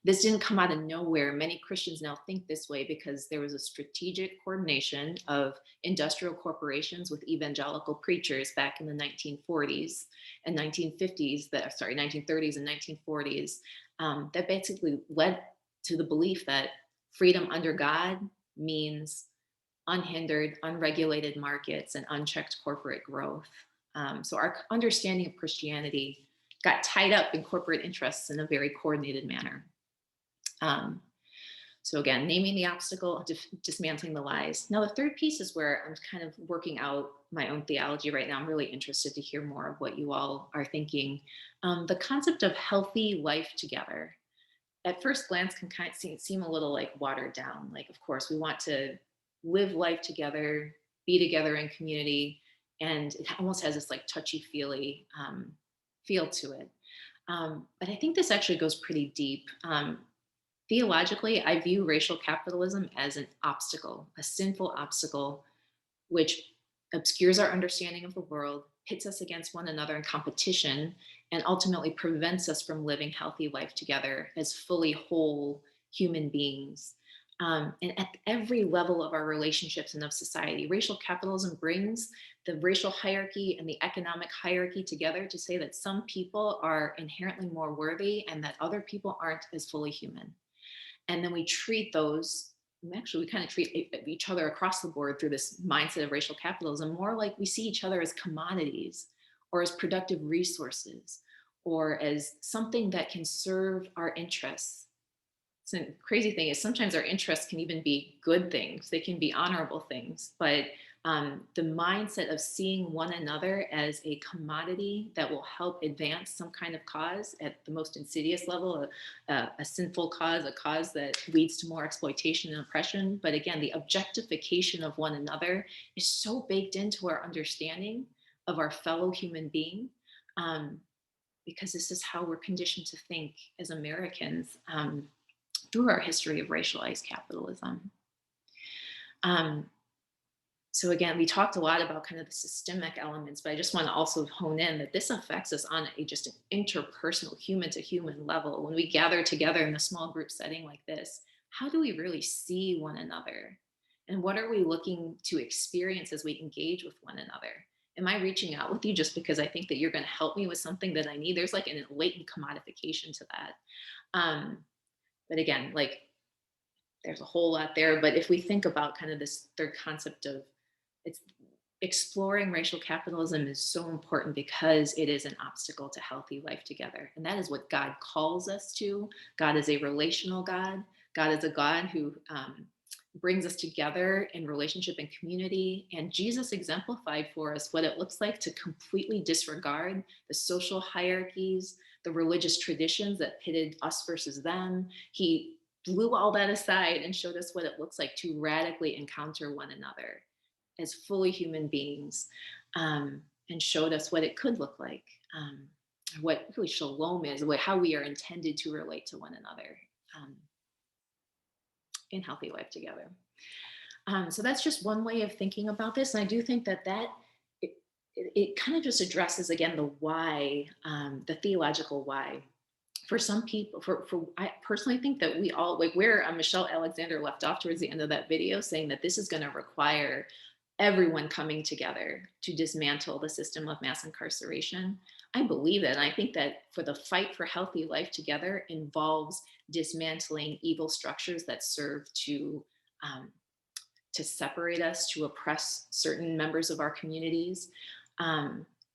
This didn't come out of nowhere. Many Christians now think this way because there was a strategic coordination of industrial corporations with evangelical preachers back in the 1940s and 1930s and 1940s that basically led to the belief that freedom under God means unhindered, unregulated markets and unchecked corporate growth. So our understanding of Christianity got tied up in corporate interests in a very coordinated manner. So again, naming the obstacle, dismantling the lies. Now, the third piece is where I'm kind of working out my own theology right now. I'm really interested to hear more of what you all are thinking. The concept of healthy life together, at first glance, can kind of seem a little like watered down. Like, of course, we want to live life together, be together in community, and it almost has this like touchy-feely feel to it. But I think this actually goes pretty deep. Theologically, I view racial capitalism as an obstacle, a sinful obstacle, which obscures our understanding of the world, pits us against one another in competition, and ultimately prevents us from living healthy life together as fully whole human beings. And at every level of our relationships and of society, racial capitalism brings the racial hierarchy and the economic hierarchy together to say that some people are inherently more worthy and that other people aren't as fully human. And then we treat we kind of treat each other across the board through this mindset of racial capitalism more like we see each other as commodities or as productive resources or as something that can serve our interests. So the crazy thing is sometimes our interests can even be good things. They can be honorable things, but the mindset of seeing one another as a commodity that will help advance some kind of cause at the most insidious level, a sinful cause, a cause that leads to more exploitation and oppression. But again, the objectification of one another is so baked into our understanding of our fellow human being, because this is how we're conditioned to think as Americans through our history of racialized capitalism. So again, we talked a lot about kind of the systemic elements, but I just want to also hone in that this affects us on just an interpersonal, human to human level. When we gather together in a small group setting like this, how do we really see one another? And what are we looking to experience as we engage with one another? Am I reaching out with you just because I think that you're going to help me with something that I need? There's like a latent commodification to that. But again, like there's a whole lot there. But if we think about kind of this third concept of exploring racial capitalism is so important because it is an obstacle to healthy life together. And that is what God calls us to. God is a relational God. God is a God who brings us together in relationship and community. And Jesus exemplified for us what it looks like to completely disregard the social hierarchies, the religious traditions that pitted us versus them. He blew all that aside and showed us what it looks like to radically encounter one another as fully human beings, and showed us what it could look like, what really shalom is, how we are intended to relate to one another in healthy life together. So that's just one way of thinking about this. And I do think that it kind of just addresses, again, the why, the theological why. For some people, I personally think that we all, like where Michelle Alexander left off towards the end of that video, saying that this is going to require everyone coming together to dismantle the system of mass incarceration. I believe it. And I think that for the fight for healthy life together involves dismantling evil structures that serve to separate us, to oppress certain members of our communities.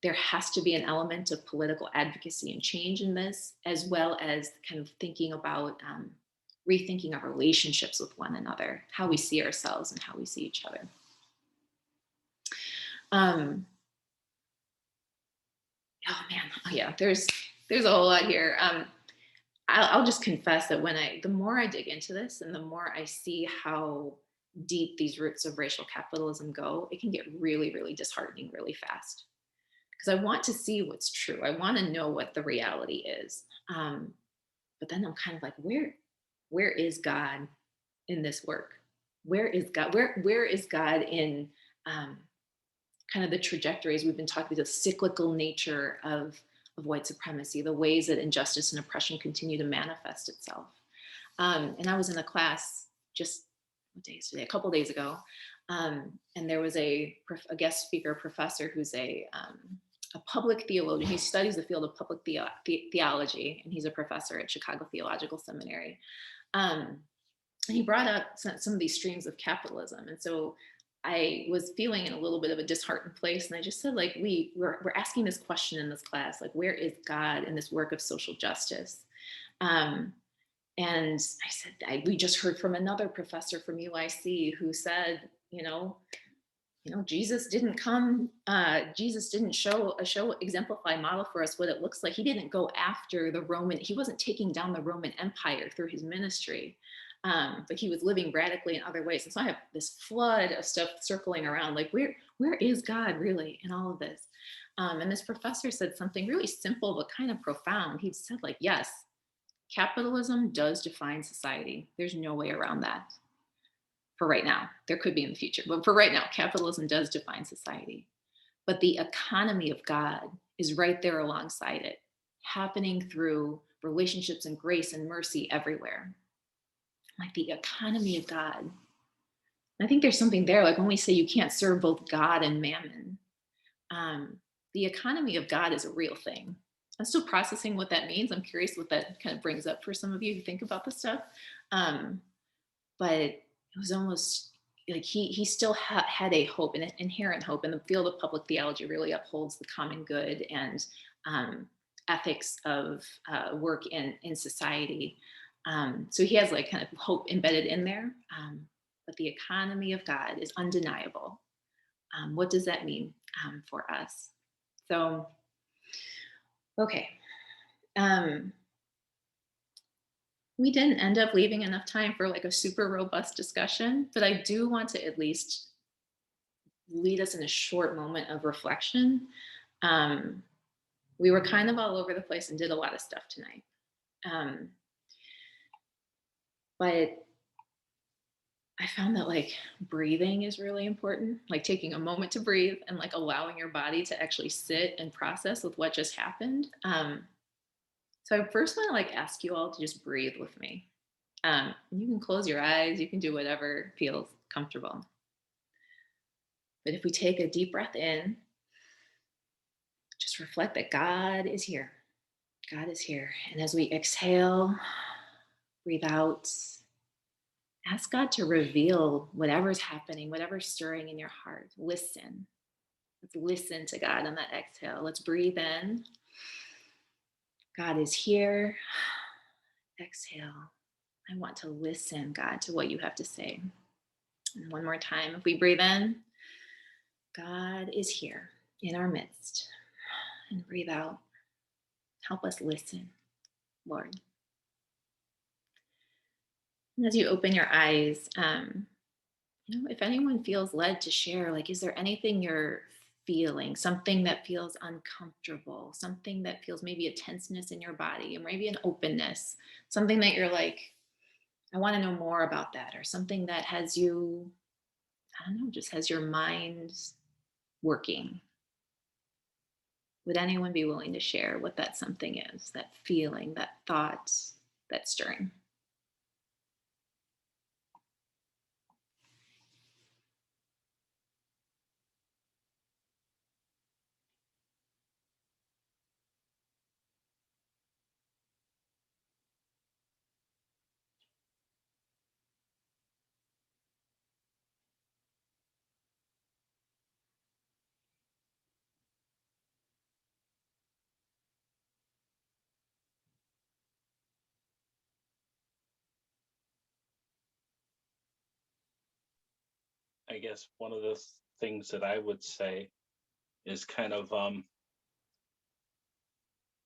There has to be an element of political advocacy and change in this, as well as kind of thinking about rethinking our relationships with one another, how we see ourselves and how we see each other. Oh man, oh yeah, there's a whole lot here. I'll just confess that the more I dig into this and the more I see how deep these roots of racial capitalism go, it can get really, really disheartening really fast. Because I want to see what's true. I want to know what the reality is. But then I'm kind of like, where is God in this work? Where is God? Where is God in kind of the trajectories we've been talking about, the cyclical nature of white supremacy, the ways that injustice and oppression continue to manifest itself. And I was in a class just, what day is today? A couple days ago, and there was a guest speaker, professor who's a public theologian. He studies the field of public theology, and he's a professor at Chicago Theological Seminary. And he brought up some of these streams of capitalism. And so I was feeling in a little bit of a disheartened place. And I just said, like, we're asking this question in this class, like, where is God in this work of social justice? And I said, we just heard from another professor from UIC who said, Jesus didn't come, Jesus didn't exemplify, model for us what it looks like. He didn't go after he wasn't taking down the Roman Empire through his ministry. But he was living radically in other ways. And so I have this flood of stuff circling around, like, where is God really in all of this? And this professor said something really simple, but kind of profound. He said, like, yes, capitalism does define society. There's no way around that. For right now, there could be in the future, but for right now, capitalism does define society. But the economy of God is right there alongside it, happening through relationships and grace and mercy everywhere. Like the economy of God. And I think there's something there, like when we say you can't serve both God and mammon, the economy of God is a real thing. I'm still processing what that means. I'm curious what that kind of brings up for some of you who think about this stuff. But it was almost like he still had a hope, an inherent hope, and the field of public theology really upholds the common good and ethics of work in society. So he has like kind of hope embedded in there, but the economy of God is undeniable. What does that mean for us? So, okay. We didn't end up leaving enough time for like a super robust discussion, but I do want to at least lead us in a short moment of reflection. We were kind of all over the place and did a lot of stuff tonight. But I found that like breathing is really important, like taking a moment to breathe and like allowing your body to actually sit and process with what just happened. So I first want to like ask you all to just breathe with me. You can close your eyes, you can do whatever feels comfortable. But if we take a deep breath in, just reflect that God is here. God is here. And as we exhale, breathe out, ask God to reveal whatever's happening, whatever's stirring in your heart. Listen. Let's listen to God on that exhale. Let's breathe in. God is here. Exhale. I want to listen, God, to what you have to say. And one more time, if we breathe in, God is here in our midst. And breathe out. Help us listen, Lord. And as you open your eyes, if anyone feels led to share, like, is there anything you're feeling, something that feels uncomfortable, something that feels maybe a tenseness in your body, or maybe an openness, something that you're like, I want to know more about that, or something that has you, I don't know, just has your mind working. Would anyone be willing to share what that something is, that feeling, that thought, that stirring? I guess one of the things that I would say is kind of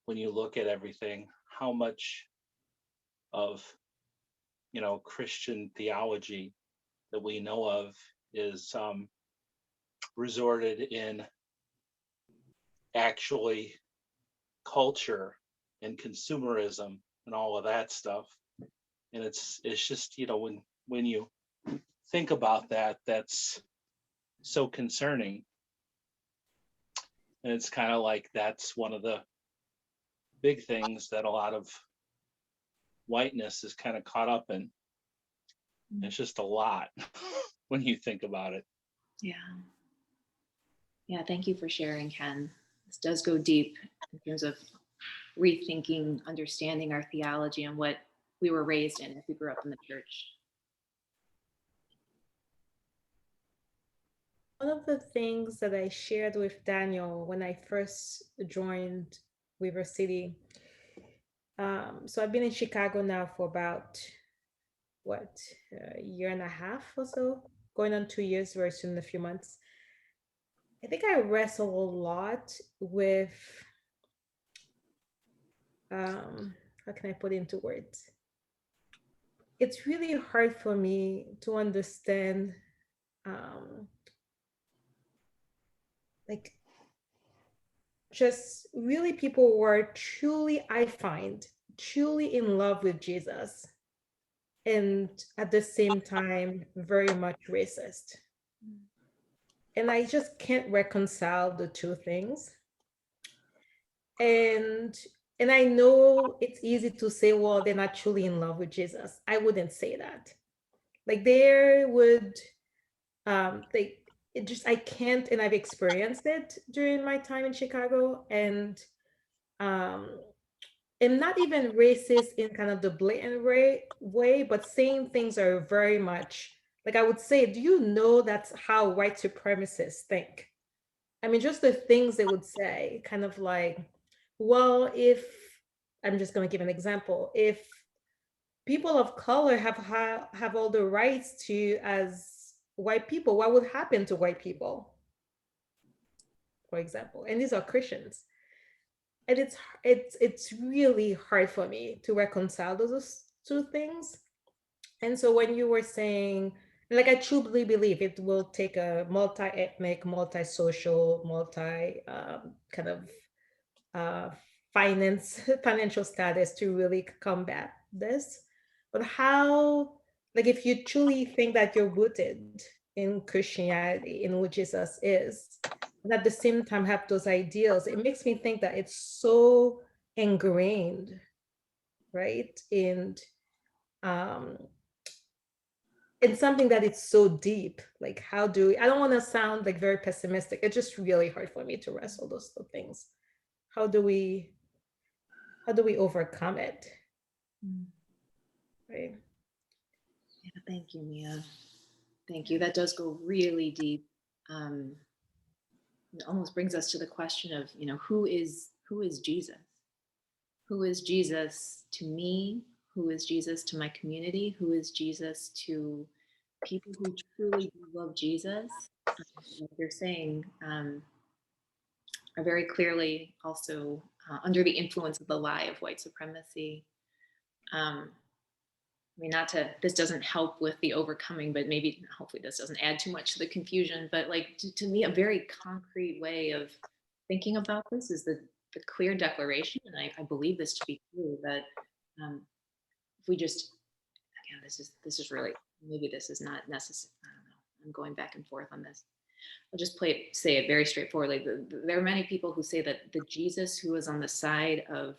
when you look at everything, how much of Christian theology that we know of is resorted in actually culture and consumerism and all of that stuff. And it's just, when you think about that, that's so concerning. And it's kind of like that's one of the big things that a lot of whiteness is kind of caught up in. It's just a lot when you think about it. Yeah. Yeah, thank you for sharing, Ken. This does go deep in terms of rethinking, understanding our theology and what we were raised in if we grew up in the church. One of the things that I shared with Daniel when I first joined River City, so I've been in Chicago now for about, a year and a half or so, going on 2 years very soon in a few months. I think I wrestle a lot with, how can I put it into words? It's really hard for me to understand, like, just really people who are truly, I find, truly in love with Jesus, and at the same time, very much racist. And I just can't reconcile the two things. And I know it's easy to say, well, they're not truly in love with Jesus. I wouldn't say that. Like there would, I can't, and I've experienced it during my time in Chicago, and not even racist in kind of the blatant way, but saying things are very much like, I would say, do you know that's how white supremacists think? I mean, just the things they would say, kind of like, well, if I'm just going to give an example, if people of color have all the rights to as white people, what would happen to white people, for example? And these are Christians. And it's really hard for me to reconcile those two things. And so when you were saying, like, I truly believe it will take a multi-ethnic, multi-social, kind of financial status to really combat this. But how, like, if you truly think that you're rooted in Christianity, in who Jesus is, and at the same time have those ideals, it makes me think that it's so ingrained, right? And it's something that it's so deep. Like, how do we, I don't want to sound like very pessimistic. It's just really hard for me to wrestle those two things. How do we overcome it? Right. Yeah, thank you, Mia. Thank you. That does go really deep. It almost brings us to the question of, who is Jesus? Who is Jesus to me? Who is Jesus to my community? Who is Jesus to people who truly love Jesus? Like you're saying, are very clearly also under the influence of the lie of white supremacy. I mean, this doesn't help with the overcoming, but maybe hopefully this doesn't add too much to the confusion. But like to me, a very concrete way of thinking about this is the clear declaration, and I believe this to be true, that if we just, again, this is really, maybe this is not necessary. I don't know. I'm going back and forth on this. I'll just say it very straightforwardly. There are many people who say that the Jesus who was on the side of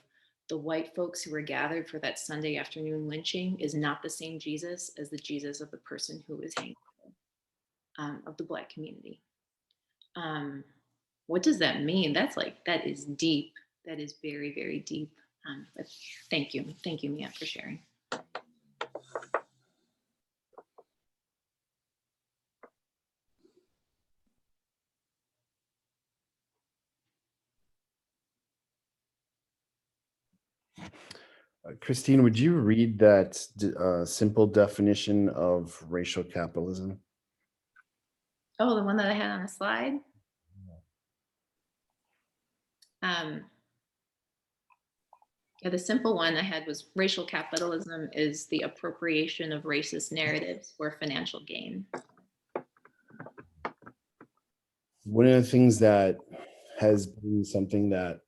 the white folks who were gathered for that Sunday afternoon lynching is not the same Jesus as the Jesus of the person who was hanged, of the Black community. What does that mean? That is deep. That is very, very deep. But thank you, Mia, for sharing. Christine, would you read that simple definition of racial capitalism? Oh, the one that I had on a slide? Yeah, the simple one I had was racial capitalism is the appropriation of racist narratives for financial gain. One of the things that has been something that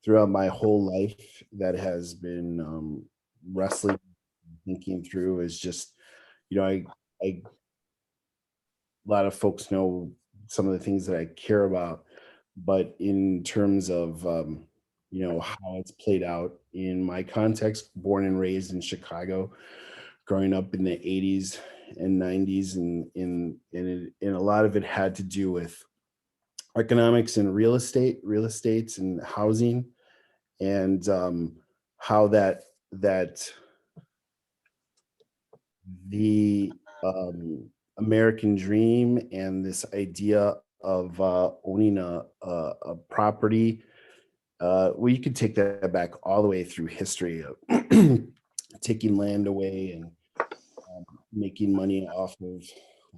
throughout my whole life that has been wrestling, thinking through is just, a lot of folks know some of the things that I care about, but in terms of, how it's played out in my context, born and raised in Chicago, growing up in the 80s and 90s, and a lot of it had to do with economics and real estates and housing, and how that the American dream and this idea of owning a property, well, you could take that back all the way through history of taking land away and making money off of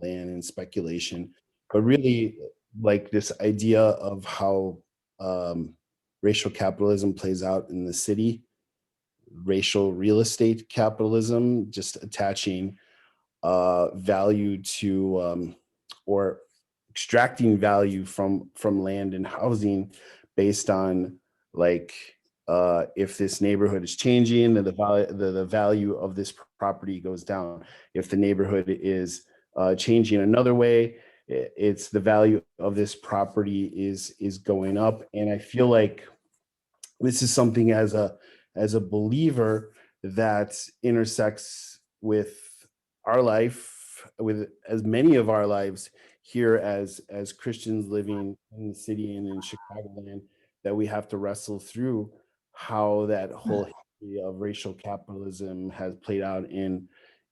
land and speculation, but really like this idea of how racial capitalism plays out in the city, racial real estate capitalism, just attaching value to or extracting value from land and housing based on like if this neighborhood is changing, then the value of this property goes down. If the neighborhood is changing another way, it's the value of this property is going up. And I feel like this is something as a believer that intersects with our life, with as many of our lives here as Christians living in the city and in Chicagoland, that we have to wrestle through how that whole history of racial capitalism has played out in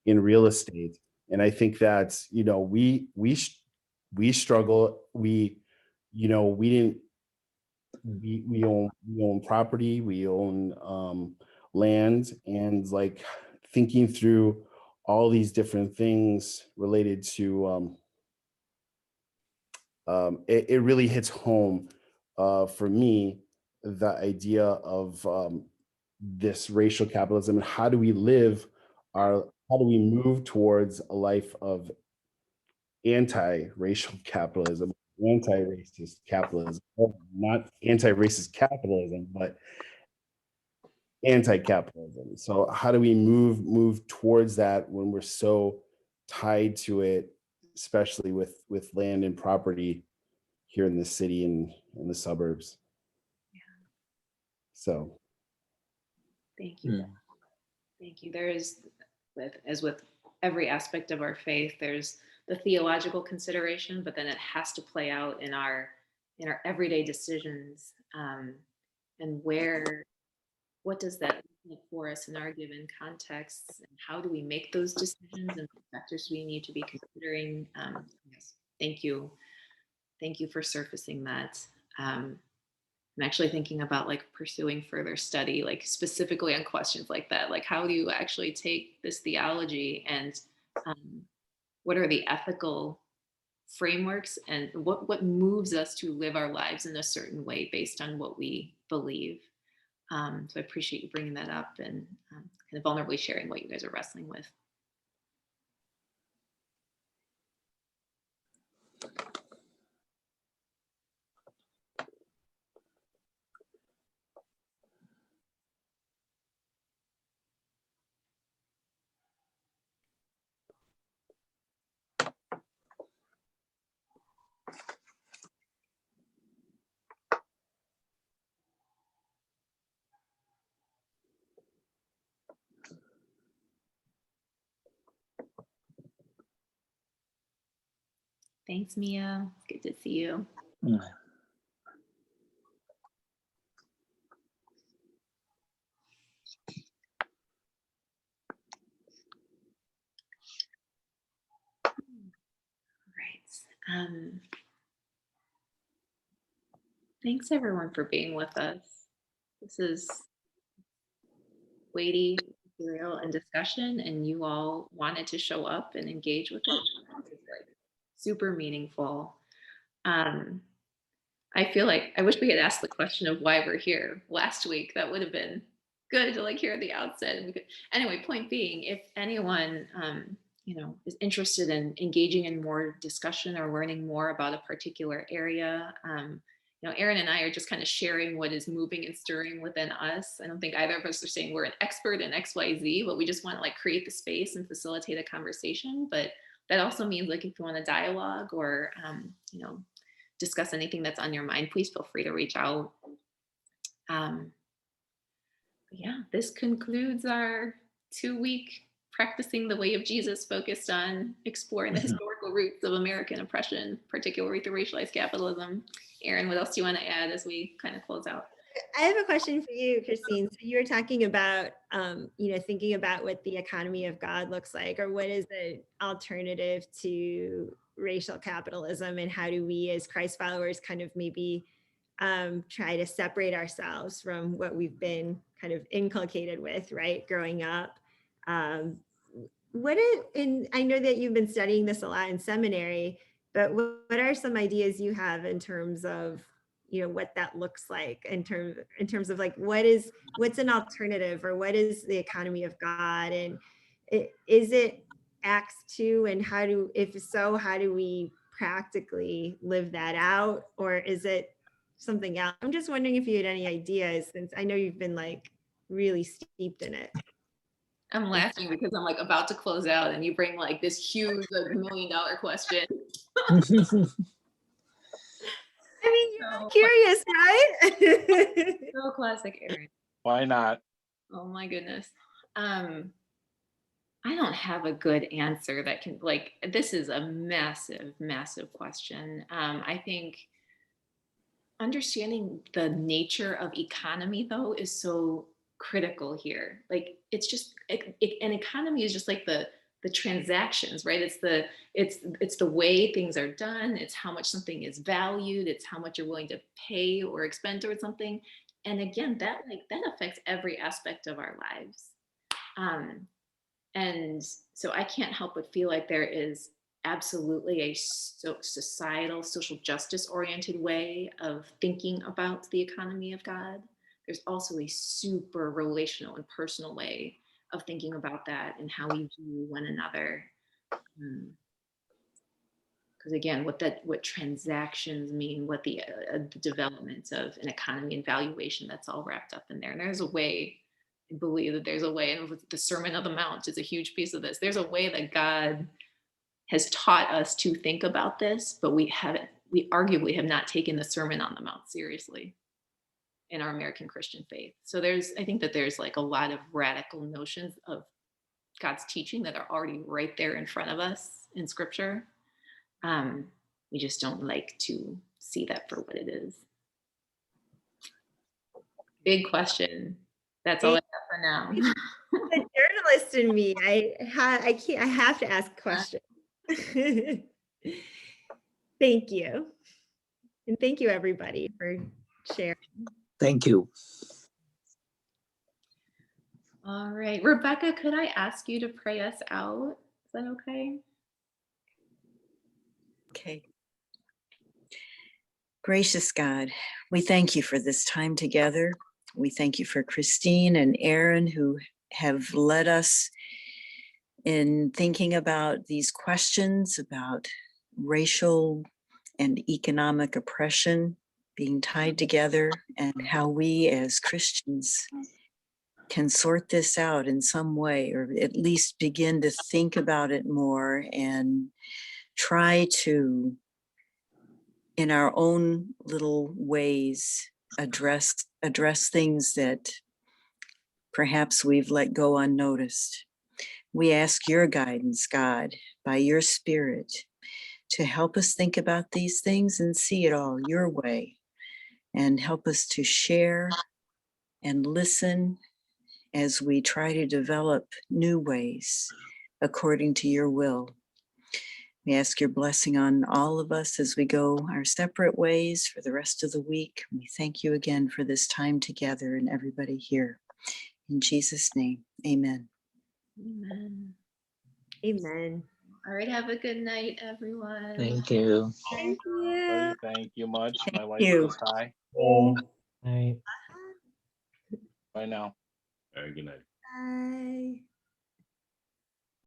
real estate. And I think that we struggle. We didn't. We own property, we own land, and like thinking through all these different things related to it really hits home for me, the idea of this racial capitalism and how do we move towards a life of anti-racial capitalism, anti-racist capitalism, not anti-racist capitalism, but anti-capitalism. So how do we move towards that when we're so tied to it, especially with land and property here in the city and in the suburbs? Yeah. So thank you. Thank you. There is, as with every aspect of our faith, there's the theological consideration, but then it has to play out in our everyday decisions, and what does that look for us in our given contexts, and how do we make those decisions, and what factors we need to be considering. Yes, thank you for surfacing that. I'm actually thinking about like pursuing further study, like specifically on questions like that, like how do you actually take this theology and what are the ethical frameworks and what moves us to live our lives in a certain way based on what we believe. So I appreciate you bringing that up and kind of vulnerably sharing what you guys are wrestling with. Thanks, Mia. It's good to see you. Right. Thanks everyone for being with us. This is weighty material and discussion, and you all wanted to show up and engage with it. super meaningful. I feel like I wish we had asked the question of why we're here last week. That would have been good to like hear at the outset. And we could, anyway, point being, if anyone is interested in engaging in more discussion or learning more about a particular area, Erin and I are just kind of sharing what is moving and stirring within us. I don't think either of us are saying we're an expert in XYZ, but we just want to like create the space and facilitate a conversation. But that also means like if you want a dialogue or discuss anything that's on your mind, please feel free to reach out. Yeah, this concludes our 2-week Practicing the Way of Jesus, focused on exploring the historical roots of American oppression, particularly through racialized capitalism. Erin, what else do you want to add as we kind of close out? I have a question for you, Christine. So you were talking about, thinking about what the economy of God looks like, or what is the alternative to racial capitalism, and how do we as Christ followers kind of maybe try to separate ourselves from what we've been kind of inculcated with, right, growing up. And I know that you've been studying this a lot in seminary, but what are some ideas you have in terms of what that looks like in terms of like what's an alternative, or what is the economy of God, and is it Acts 2, and if so, how do we practically live that out, or is it something else? I'm just wondering if you had any ideas, since I know you've been like really steeped in it. I'm laughing because I'm like about to close out and you bring like this huge $1 million question. I mean, you're curious, right? So classic, Erin. Why not? Oh my goodness. I don't have a good answer that can, like, this is a massive, massive question. I think understanding the nature of economy, though, is so critical here. Like, it's just, an economy is just like the transactions, right? It's the way things are done. It's how much something is valued. It's how much you're willing to pay or expend towards something. And again, that affects every aspect of our lives. And so I can't help but feel like there is absolutely a societal, social justice oriented way of thinking about the economy of God. There's also a super relational and personal way of thinking about that and how we view one another. Because again, what transactions mean, what the development of an economy and valuation, that's all wrapped up in there. And there's a way, I believe that there's a way, and the Sermon on the Mount is a huge piece of this. There's a way that God has taught us to think about this, but we arguably have not taken the Sermon on the Mount seriously in our American Christian faith. So I think that there's like a lot of radical notions of God's teaching that are already right there in front of us in Scripture. We just don't like to see that for what it is. Big question. That's all I have for now. The journalist in me, I have to ask a question. Thank you. And thank you, everybody, for sharing. Thank you. All right, Rebecca, could I ask you to pray us out? Is that okay? Okay. Gracious God, we thank you for this time together. We thank you for Christine and Erin, who have led us in thinking about these questions about racial and economic oppression being tied together, and how we as Christians can sort this out in some way, or at least begin to think about it more and try to, in our own little ways, address things that perhaps we've let go unnoticed. We ask your guidance, God, by your Spirit, to help us think about these things and see it all your way, and help us to share and listen as we try to develop new ways according to your will. We ask your blessing on all of us as we go our separate ways for the rest of the week. We thank you again for this time together and everybody here. In Jesus' name, amen. Amen. Amen. All right, have a good night, everyone. Thank you. Thank you. Everybody, thank you much. My light you. is high. Night. Bye now. Very good night. Bye.